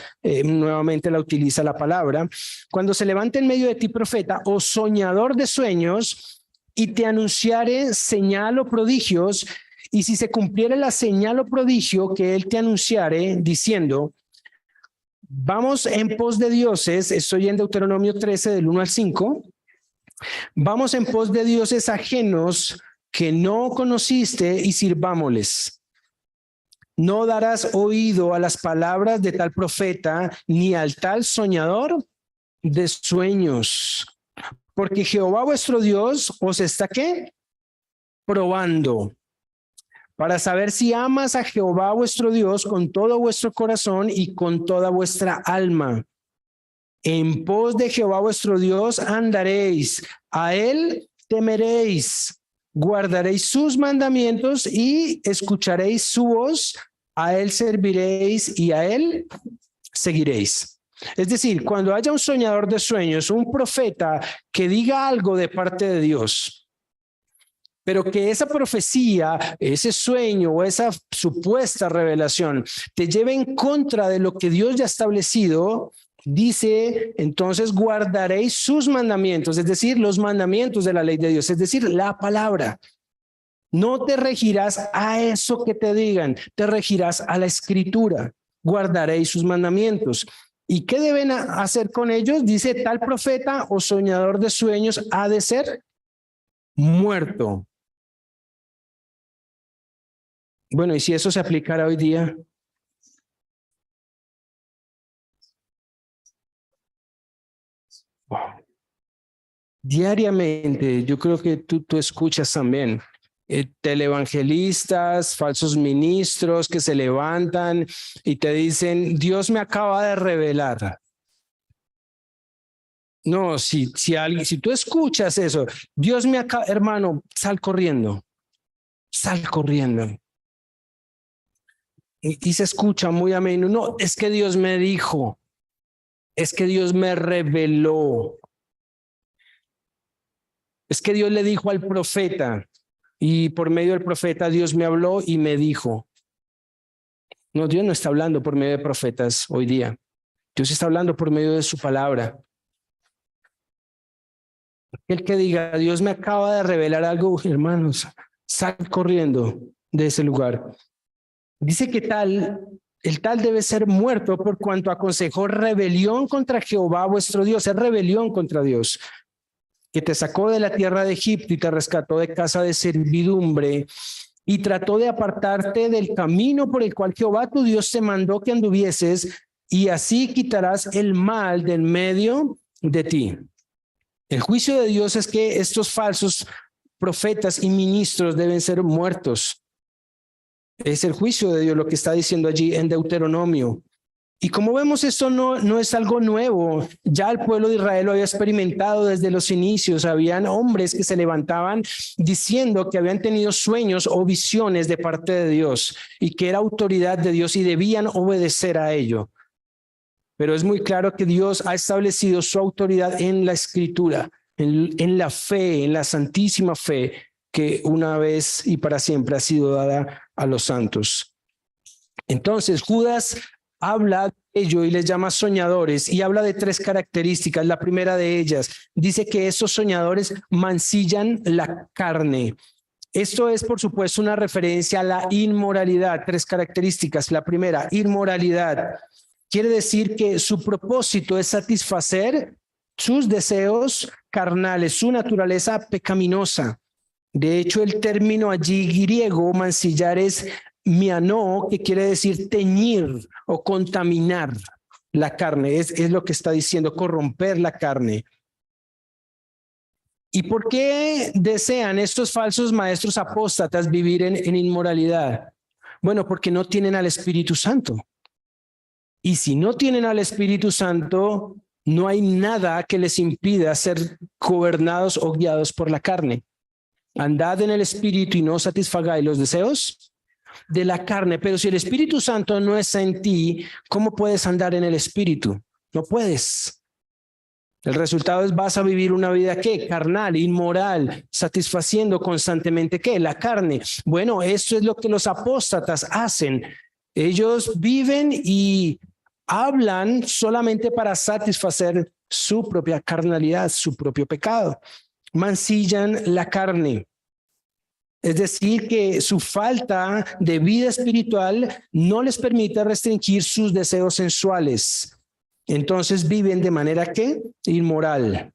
nuevamente la utiliza la palabra, cuando se levante en medio de ti profeta o soñador de sueños, y te anunciare señal o prodigios, y si se cumpliera la señal o prodigio que él te anunciare, diciendo, vamos en pos de dioses, estoy en Deuteronomio 13 del 1 al 5, vamos en pos de dioses ajenos que no conociste y sirvámosles. No darás oído a las palabras de tal profeta, ni al tal soñador de sueños. Porque Jehová vuestro Dios os está ¿qué? Probando para saber si amas a Jehová vuestro Dios con todo vuestro corazón y con toda vuestra alma. En pos de Jehová vuestro Dios andaréis, a él temeréis, guardaréis sus mandamientos y escucharéis su voz, a él serviréis y a él seguiréis. Es decir, cuando haya un soñador de sueños, un profeta que diga algo de parte de Dios, Pero que esa profecía, ese sueño o esa supuesta revelación te lleve en contra de lo que Dios ya ha establecido, dice, entonces guardaréis sus mandamientos, es decir, los mandamientos de la ley de Dios, es decir, la palabra. No te regirás a eso que te digan, te regirás a la escritura. Guardaréis sus mandamientos. ¿Y qué deben hacer con ellos? Dice, tal profeta o soñador de sueños ha de ser muerto. Bueno, ¿y si eso se aplicara hoy día? Diariamente, yo creo que tú escuchas también televangelistas, falsos ministros que se levantan y te dicen, Dios me acaba de revelar. No, si tú escuchas eso, Dios me acaba, hermano, sal corriendo. Y se escucha muy a menudo, no, es que Dios me dijo, es que Dios me reveló, es que Dios le dijo al profeta y por medio del profeta Dios me habló y me dijo. No, Dios no está hablando por medio de profetas hoy día. Dios está hablando por medio de su palabra. El que diga, Dios me acaba de revelar algo, hermanos, sal corriendo de ese lugar. Dice que el tal debe ser muerto por cuanto aconsejó rebelión contra Jehová vuestro Dios, es rebelión contra Dios, que te sacó de la tierra de Egipto y te rescató de casa de servidumbre y trató de apartarte del camino por el cual Jehová tu Dios te mandó que anduvieses, y así quitarás el mal del medio de ti. El juicio de Dios es que estos falsos profetas y ministros deben ser muertos. Es el juicio de Dios lo que está diciendo allí en Deuteronomio. Y como vemos, esto no es algo nuevo. Ya el pueblo de Israel lo había experimentado desde los inicios. Habían hombres que se levantaban diciendo que habían tenido sueños o visiones de parte de Dios y que era autoridad de Dios y debían obedecer a ello. Pero es muy claro que Dios ha establecido su autoridad en la Escritura, en la fe, en la santísima fe que una vez y para siempre ha sido dada a los santos. Entonces, Judas habla de ello y les llama soñadores y habla de tres características. La primera de ellas dice que esos soñadores mancillan la carne. Esto es, por supuesto, una referencia a la inmoralidad. Tres características. La primera, inmoralidad. Quiere decir que su propósito es satisfacer sus deseos carnales, su naturaleza pecaminosa. De hecho, el término allí griego, mancillar, es mianó, que quiere decir teñir o contaminar la carne. Es lo que está diciendo, corromper la carne. ¿Y por qué desean estos falsos maestros apóstatas vivir en inmoralidad? Bueno, porque no tienen al Espíritu Santo. Y si no tienen al Espíritu Santo, no hay nada que les impida ser gobernados o guiados por la carne. Andad en el Espíritu y no satisfagáis los deseos de la carne. Pero si el Espíritu Santo no está en ti, ¿cómo puedes andar en el Espíritu? No puedes. El resultado es vas a vivir una vida ¿qué? Carnal, inmoral, satisfaciendo constantemente ¿qué? La carne. Bueno, esto es lo que los apóstatas hacen. Ellos viven y hablan solamente para satisfacer su propia carnalidad, su propio pecado. Mancillan la carne. Es decir, que su falta de vida espiritual no les permite restringir sus deseos sensuales. Entonces viven de manera que inmoral.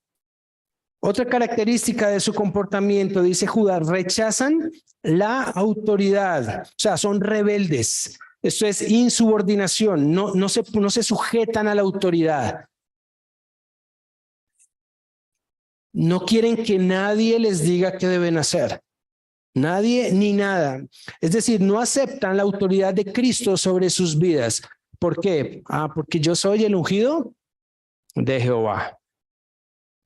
Otra característica de su comportamiento, dice Judas, rechazan la autoridad, o sea, son rebeldes. Esto es insubordinación, no se sujetan a la autoridad. No quieren que nadie les diga qué deben hacer. Nadie ni nada. Es decir, no aceptan la autoridad de Cristo sobre sus vidas. ¿Por qué? Porque yo soy el ungido de Jehová.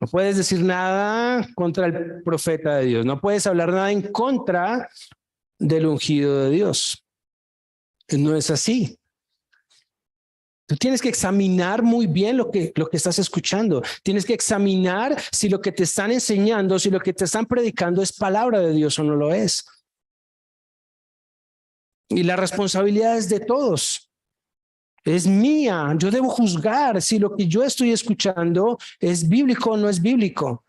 No puedes decir nada contra el profeta de Dios. No puedes hablar nada en contra del ungido de Dios. No es así. Tú tienes que examinar muy bien lo que estás escuchando. Tienes que examinar si lo que te están enseñando, si lo que te están predicando es palabra de Dios o no lo es. Y la responsabilidad es de todos. Es mía. Yo debo juzgar si lo que yo estoy escuchando es bíblico o no es bíblico.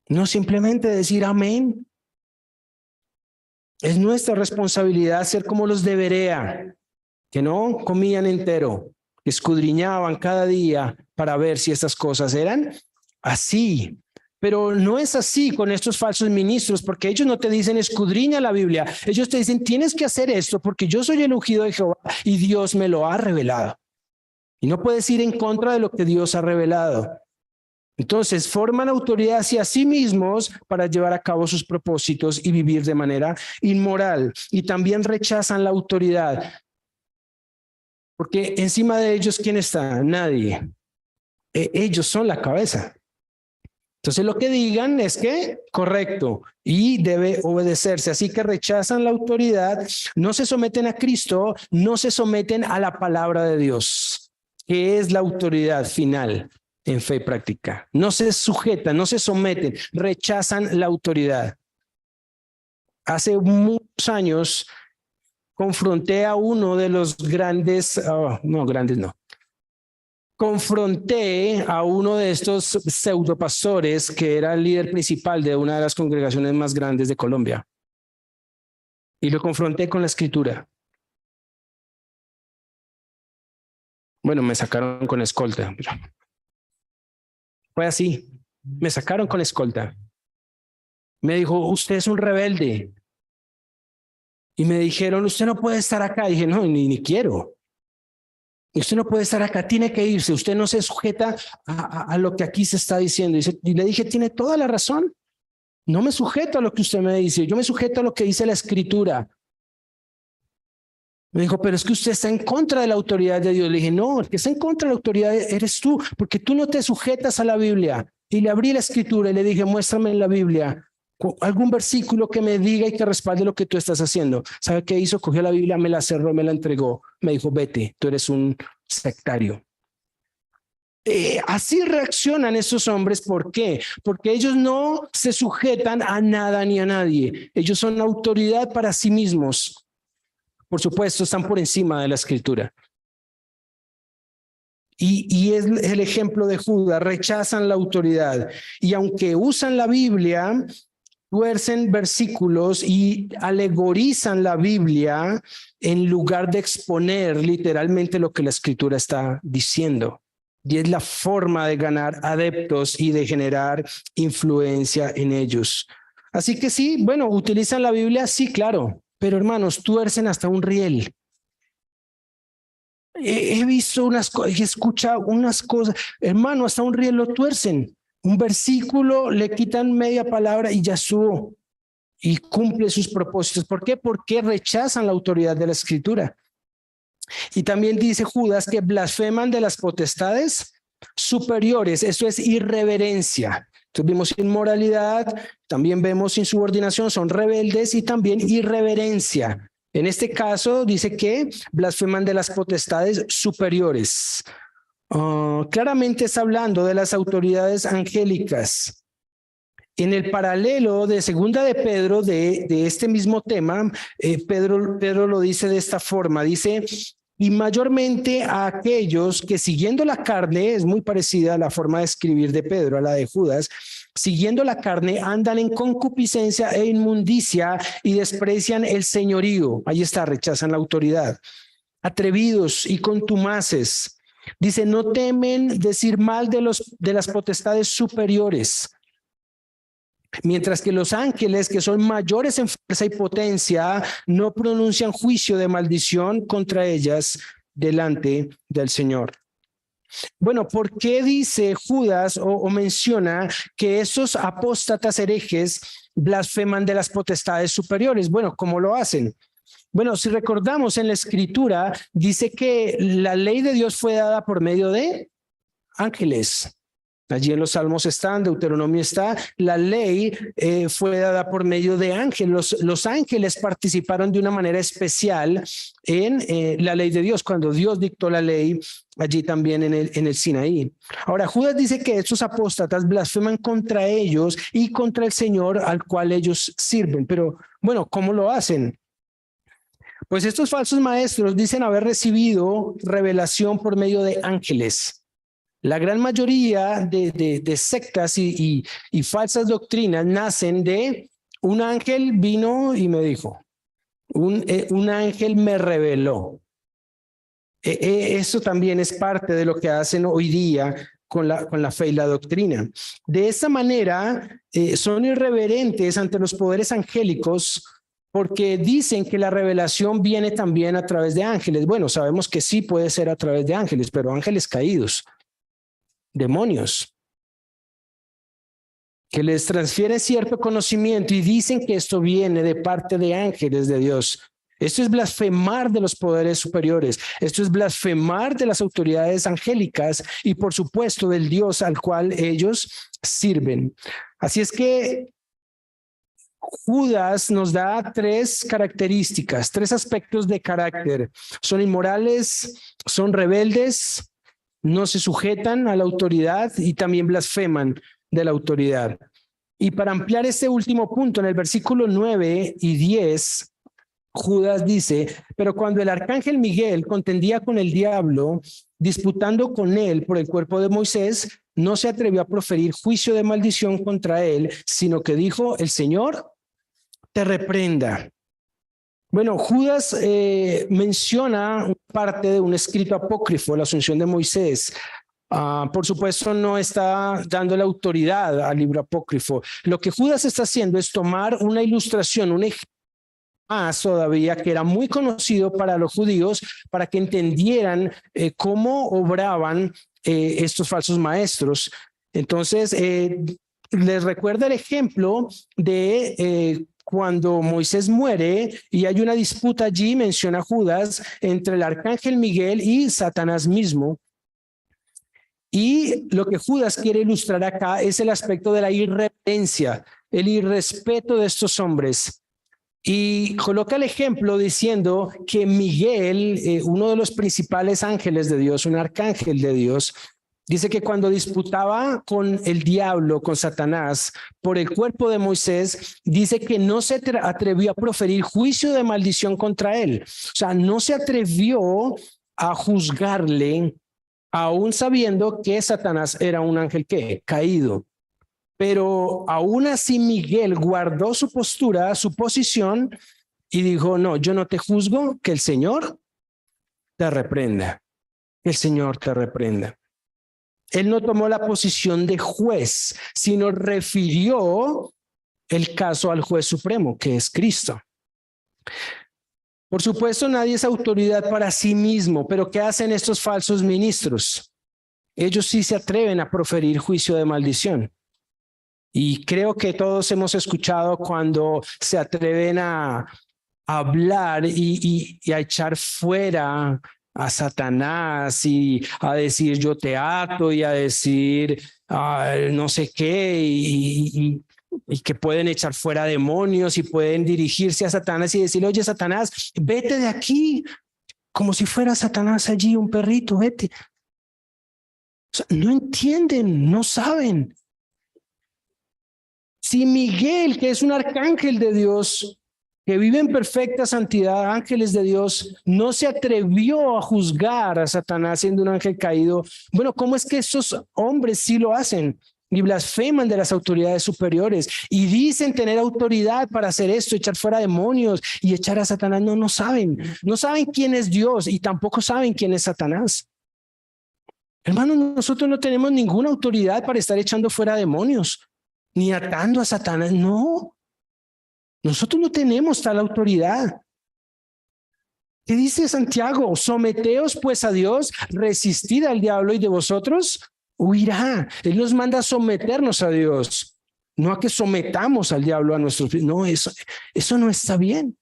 No simplemente decir amén. Es nuestra responsabilidad ser como los de Berea, que no comían entero, que escudriñaban cada día para ver si estas cosas eran así. Pero no es así con estos falsos ministros, porque ellos no te dicen escudriña la Biblia. Ellos te dicen tienes que hacer esto porque yo soy el ungido de Jehová y Dios me lo ha revelado. Y no puedes ir en contra de lo que Dios ha revelado. Entonces forman autoridad hacia sí mismos para llevar a cabo sus propósitos y vivir de manera inmoral. Y también rechazan la autoridad. Porque encima de ellos, ¿quién está? Nadie. Ellos son la cabeza. Entonces lo que digan es que correcto y debe obedecerse. Así que rechazan la autoridad, no se someten a Cristo, no se someten a la palabra de Dios, que es la autoridad final en fe y práctica. No se sujetan, no se someten, rechazan la autoridad. Hace muchos años confronté a uno de los grandes, confronté a uno de estos pseudopastores que era el líder principal de una de las congregaciones más grandes de Colombia. Y lo confronté con la escritura. Bueno, me sacaron con escolta. Fue así. Me sacaron con escolta. Me dijo, usted es un rebelde. Y me dijeron, usted no puede estar acá. Y dije, no, ni quiero. Usted no puede estar acá, tiene que irse. Usted no se sujeta a lo que aquí se está diciendo. Y le dije, tiene toda la razón. No me sujeto a lo que usted me dice. Yo me sujeto a lo que dice la escritura. Me dijo, pero es que usted está en contra de la autoridad de Dios. Le dije, no, el que está en contra de la autoridad eres tú, porque tú no te sujetas a la Biblia. Y le abrí la escritura y le dije, muéstrame en la Biblia algún versículo que me diga y que respalde lo que tú estás haciendo. ¿Sabe qué hizo? Cogió la Biblia, me la cerró, me la entregó. Me dijo, vete, tú eres un sectario. Así reaccionan esos hombres. ¿Por qué? Porque ellos no se sujetan a nada ni a nadie. Ellos son autoridad para sí mismos. Por supuesto, están por encima de la escritura. Y es el ejemplo de Judas, rechazan la autoridad. Y aunque usan la Biblia, tuercen versículos y alegorizan la Biblia en lugar de exponer literalmente lo que la escritura está diciendo. Y es la forma de ganar adeptos y de generar influencia en ellos. Así que sí, bueno, utilizan la Biblia, sí, claro. Pero hermanos, tuercen hasta un riel. He visto unas cosas, he escuchado unas cosas. Hermano, hasta un riel lo tuercen. Un versículo, le quitan media palabra y ya estuvo. Y cumple sus propósitos. ¿Por qué? Porque rechazan la autoridad de la escritura. Y también dice Judas que blasfeman de las potestades superiores. Eso es irreverencia. Entonces vimos inmoralidad, también vemos insubordinación, son rebeldes y también irreverencia. En este caso dice que blasfeman de las potestades superiores. Claramente está hablando de las autoridades angélicas. En el paralelo de segunda de Pedro de este mismo tema, Pedro lo dice de esta forma, dice, y mayormente a aquellos que siguiendo la carne, es muy parecida a la forma de escribir de Pedro, a la de Judas, siguiendo la carne andan en concupiscencia e inmundicia y desprecian el señorío. Ahí está, rechazan la autoridad. Atrevidos y contumaces. Dice, no temen decir mal de las potestades superiores. Mientras que los ángeles, que son mayores en fuerza y potencia, no pronuncian juicio de maldición contra ellas delante del Señor. Bueno, ¿por qué dice Judas o menciona que esos apóstatas herejes blasfeman de las potestades superiores? Bueno, ¿cómo lo hacen? Bueno, si recordamos en la escritura, dice que la ley de Dios fue dada por medio de ángeles. Allí en los Salmos está, en Deuteronomio está. La ley fue dada por medio de ángeles. Los ángeles participaron de una manera especial en la ley de Dios, cuando Dios dictó la ley allí también en el Sinaí. Ahora, Judas dice que estos apóstatas blasfeman contra ellos y contra el Señor al cual ellos sirven. Pero bueno, ¿cómo lo hacen? Pues estos falsos maestros dicen haber recibido revelación por medio de ángeles. La gran mayoría de sectas y falsas doctrinas nacen de un ángel vino y me dijo, un ángel me reveló. Eso también es parte de lo que hacen hoy día con la fe y la doctrina. De esta manera son irreverentes ante los poderes angélicos, porque dicen que la revelación viene también a través de ángeles. Bueno, sabemos que sí puede ser a través de ángeles, pero ángeles caídos, demonios, que les transfieren cierto conocimiento y dicen que esto viene de parte de ángeles de Dios. Esto es blasfemar de los poderes superiores. Esto es blasfemar de las autoridades angélicas y, por supuesto, del Dios al cual ellos sirven. Así es que Judas nos da tres características, tres aspectos de carácter. Son inmorales, son rebeldes, no se sujetan a la autoridad y también blasfeman de la autoridad. Y para ampliar este último punto, en el versículo 9 y 10, Judas dice, pero cuando el arcángel Miguel contendía con el diablo, disputando con él por el cuerpo de Moisés, no se atrevió a proferir juicio de maldición contra él, sino que dijo, el Señor te reprenda. Bueno, Judas menciona parte de un escrito apócrifo, la Asunción de Moisés. Por supuesto, no está dando la autoridad al libro apócrifo. Lo que Judas está haciendo es tomar una ilustración, un ejemplo más todavía que era muy conocido para los judíos, para que entendieran cómo obraban estos falsos maestros. Entonces, les recuerda el ejemplo de cuando Moisés muere y hay una disputa allí, menciona Judas, entre el arcángel Miguel y Satanás mismo. Y lo que Judas quiere ilustrar acá es el aspecto de la irreverencia, el irrespeto de estos hombres. Y coloca el ejemplo diciendo que Miguel, uno de los principales ángeles de Dios, un arcángel de Dios, dice que cuando disputaba con el diablo, con Satanás, por el cuerpo de Moisés, dice que no se atrevió a proferir juicio de maldición contra él. O sea, no se atrevió a juzgarle, aún sabiendo que Satanás era un ángel que caído. Pero aún así Miguel guardó su postura, su posición y dijo, no, yo no te juzgo, que el Señor te reprenda, que el Señor te reprenda. Él no tomó la posición de juez, sino refirió el caso al juez supremo, que es Cristo. Por supuesto, nadie es autoridad para sí mismo, pero ¿qué hacen estos falsos ministros? Ellos sí se atreven a proferir juicio de maldición. Y creo que todos hemos escuchado cuando se atreven a hablar y a echar fuera a Satanás y a decir yo te ato y a decir no sé qué y que pueden echar fuera demonios y pueden dirigirse a Satanás y decirle, oye Satanás, vete de aquí, como si fuera Satanás allí un perrito, vete. O sea, no entienden, no saben. Si Miguel, que es un arcángel de Dios, que vive en perfecta santidad, ángeles de Dios, no se atrevió a juzgar a Satanás siendo un ángel caído, bueno, ¿cómo es que esos hombres sí lo hacen? Y blasfeman de las autoridades superiores y dicen tener autoridad para hacer esto, echar fuera demonios y echar a Satanás. No saben quién es Dios y tampoco saben quién es Satanás. Hermanos, nosotros no tenemos ninguna autoridad para estar echando fuera demonios ni atando a Satanás. No, nosotros no tenemos tal autoridad. ¿Qué dice Santiago? Someteos pues a Dios, resistid al diablo y de vosotros huirá. Él nos manda a someternos a Dios, no a que sometamos al diablo a nuestros. No, eso no está bien.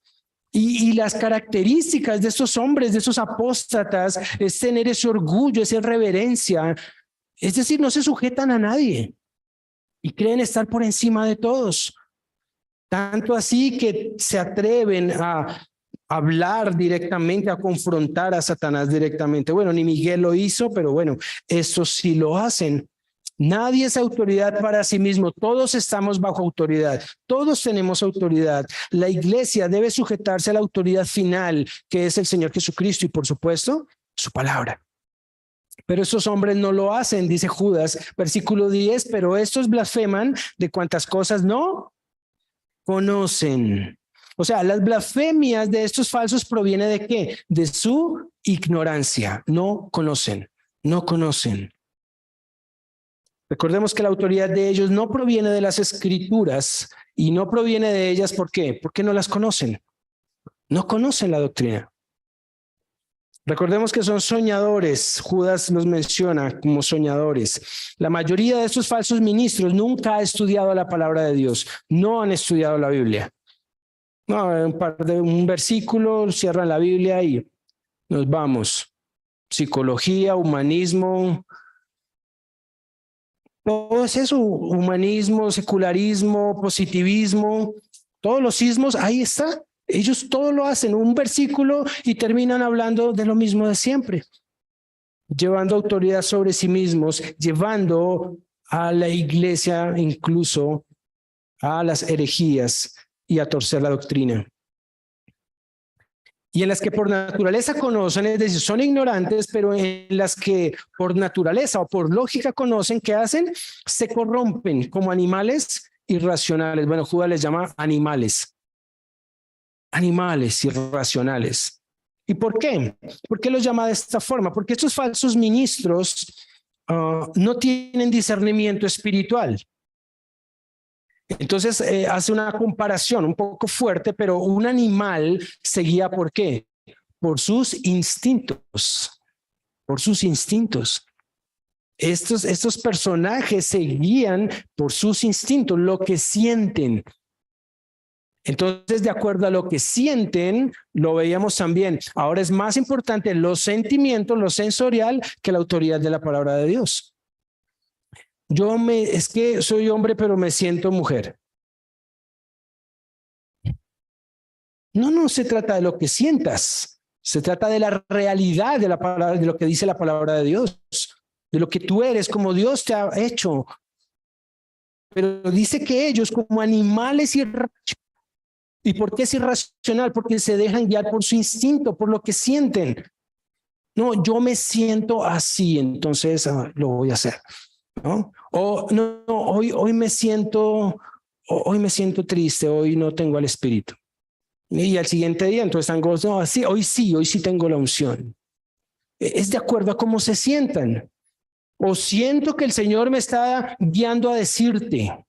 Y las características de estos hombres, de esos apóstatas, es tener ese orgullo, esa reverencia. Es decir, no se sujetan a nadie y creen estar por encima de todos. Tanto así que se atreven a hablar directamente, a confrontar a Satanás directamente. Bueno, ni Miguel lo hizo, pero bueno, estos sí lo hacen. Nadie es autoridad para sí mismo. Todos estamos bajo autoridad. Todos tenemos autoridad. La iglesia debe sujetarse a la autoridad final, que es el Señor Jesucristo y, por supuesto, su palabra. Pero estos hombres no lo hacen, dice Judas, versículo 10, pero estos blasfeman de cuantas cosas no conocen. O sea, las blasfemias de estos falsos provienen de qué? De su ignorancia. No conocen, no conocen. Recordemos que la autoridad de ellos no proviene de las escrituras y no proviene de ellas. ¿Por qué? Porque no las conocen. No conocen la doctrina. Recordemos que son soñadores. Judas los menciona como soñadores. La mayoría de estos falsos ministros nunca ha estudiado la palabra de Dios. No han estudiado la Biblia. No, un versículo, cierran la Biblia y nos vamos. Psicología, humanismo, todo es eso, humanismo, secularismo, positivismo, todos los sismos, ahí está. Ellos todo lo hacen, un versículo y terminan hablando de lo mismo de siempre, llevando autoridad sobre sí mismos, llevando a la iglesia incluso a las herejías y a torcer la doctrina. Y en las que por naturaleza conocen, es decir, son ignorantes, pero en las que por naturaleza o por lógica conocen, ¿qué hacen? Se corrompen como animales irracionales. Bueno, Judas les llama animales irracionales. ¿Y por qué? ¿Por qué los llama de esta forma? Porque estos falsos ministros no tienen discernimiento espiritual. Entonces hace una comparación un poco fuerte, pero un animal se guía ¿por qué? Por sus instintos, por sus instintos. Estos personajes se guían por sus instintos, lo que sienten. Entonces, de acuerdo a lo que sienten, lo veíamos también. Ahora es más importante los sentimientos, lo sensorial, que la autoridad de la palabra de Dios. Es que soy hombre, pero me siento mujer. No se trata de lo que sientas. Se trata de la realidad de la palabra, de lo que dice la palabra de Dios, de lo que tú eres, como Dios te ha hecho. Pero dice que ellos, como animales irracionales. ¿Y por qué es irracional? Porque se dejan guiar por su instinto, por lo que sienten. No, yo me siento así, entonces lo voy a hacer. ¿No? O no, hoy me siento triste, hoy no tengo al Espíritu. Y al siguiente día, entonces están gozosos, no, así, hoy sí tengo la unción. Es de acuerdo a cómo se sientan. O siento que el Señor me está guiando a decirte,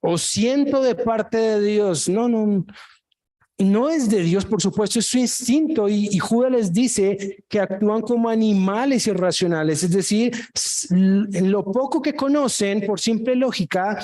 o siento de parte de Dios. No es de Dios, por supuesto, es su instinto. Y Judas les dice que actúan como animales irracionales, es decir, lo poco que conocen por simple lógica,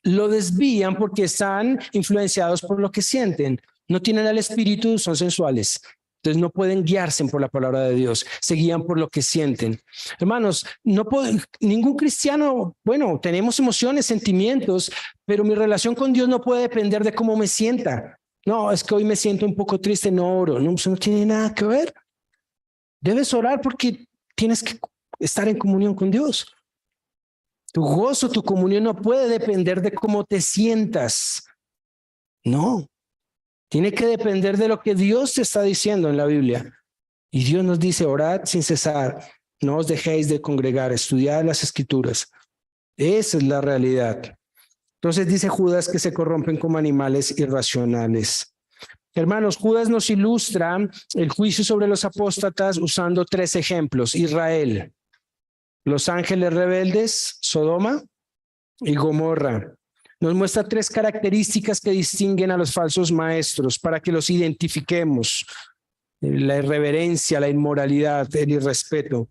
lo desvían porque están influenciados por lo que sienten. No tienen al Espíritu, son sensuales. Entonces no pueden guiarse por la palabra de Dios, se guían por lo que sienten. Hermanos, ningún cristiano, bueno, tenemos emociones, sentimientos, pero mi relación con Dios no puede depender de cómo me sienta. No, es que hoy me siento un poco triste, no oro. No, eso no tiene nada que ver. Debes orar porque tienes que estar en comunión con Dios. Tu gozo, tu comunión no puede depender de cómo te sientas. No, tiene que depender de lo que Dios te está diciendo en la Biblia. Y Dios nos dice, orad sin cesar, no os dejéis de congregar, estudiad las Escrituras. Esa es la realidad. Entonces dice Judas que se corrompen como animales irracionales. Hermanos, Judas nos ilustra el juicio sobre los apóstatas usando 3 ejemplos. Israel, los ángeles rebeldes, Sodoma y Gomorra. Nos muestra 3 características que distinguen a los falsos maestros para que los identifiquemos. La irreverencia, la inmoralidad, el irrespeto.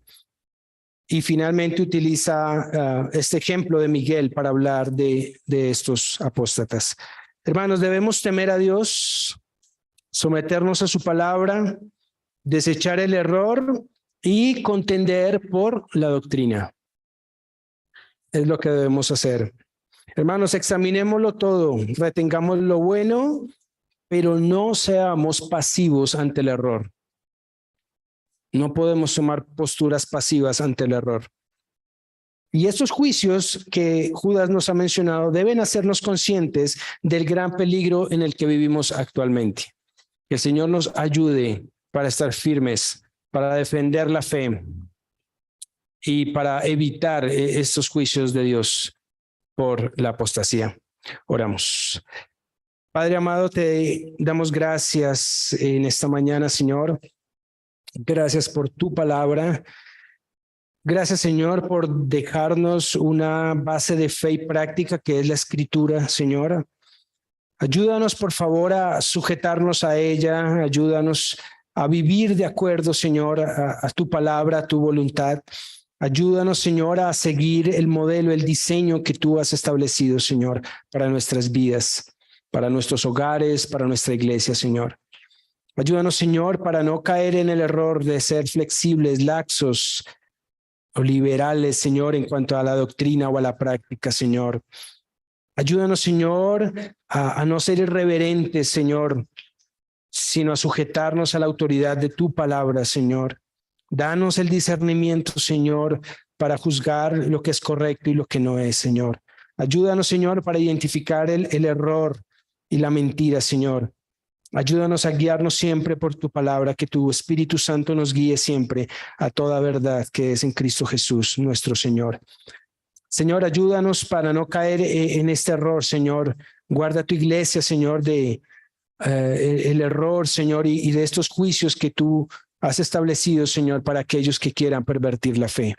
Y finalmente utiliza este ejemplo de Miguel para hablar de estos apóstatas. Hermanos, debemos temer a Dios, someternos a su palabra, desechar el error y contender por la doctrina. es lo que debemos hacer. Hermanos, examinémoslo todo, retengamos lo bueno, pero no seamos pasivos ante el error. No podemos tomar posturas pasivas ante el error. Y estos juicios que Judas nos ha mencionado deben hacernos conscientes del gran peligro en el que vivimos actualmente. Que el Señor nos ayude para estar firmes, para defender la fe y para evitar estos juicios de Dios por la apostasía. Oramos. Padre amado, te damos gracias en esta mañana, Señor. Gracias por tu palabra. Gracias, Señor, por dejarnos una base de fe y práctica que es la Escritura, Señor. Ayúdanos, por favor, a sujetarnos a ella. Ayúdanos a vivir de acuerdo, Señor, a tu palabra, a tu voluntad. Ayúdanos, Señor, a seguir el modelo, el diseño que tú has establecido, Señor, para nuestras vidas, para nuestros hogares, para nuestra iglesia, Señor. Ayúdanos, Señor, para no caer en el error de ser flexibles, laxos o liberales, Señor, en cuanto a la doctrina o a la práctica, Señor. Ayúdanos, Señor, a no ser irreverentes, Señor, sino a sujetarnos a la autoridad de tu palabra, Señor. Danos el discernimiento, Señor, para juzgar lo que es correcto y lo que no es, Señor. Ayúdanos, Señor, para identificar el error y la mentira, Señor. Ayúdanos a guiarnos siempre por tu palabra, que tu Espíritu Santo nos guíe siempre a toda verdad que es en Cristo Jesús, nuestro Señor. Señor, ayúdanos para no caer en este error, Señor. Guarda tu iglesia, Señor, de el error, Señor, y de estos juicios que tú has establecido, Señor, para aquellos que quieran pervertir la fe.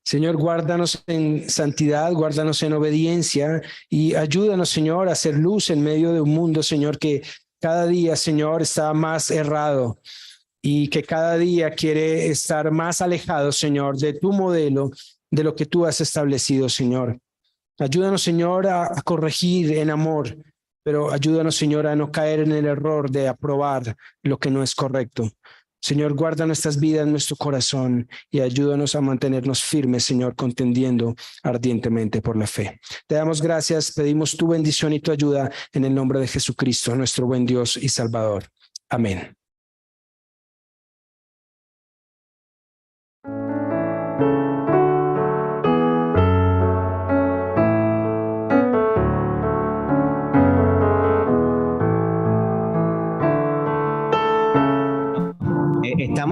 Señor, guárdanos en santidad, guárdanos en obediencia y ayúdanos, Señor, a hacer luz en medio de un mundo, Señor, que cada día, Señor, está más errado y que cada día quiere estar más alejado, Señor, de tu modelo, de lo que tú has establecido, Señor. Ayúdanos, Señor, a corregir en amor, pero ayúdanos, Señor, a no caer en el error de aprobar lo que no es correcto. Señor, guarda nuestras vidas, nuestro corazón y ayúdanos a mantenernos firmes, Señor, contendiendo ardientemente por la fe. Te damos gracias, pedimos tu bendición y tu ayuda en el nombre de Jesucristo, nuestro buen Dios y Salvador. Amén.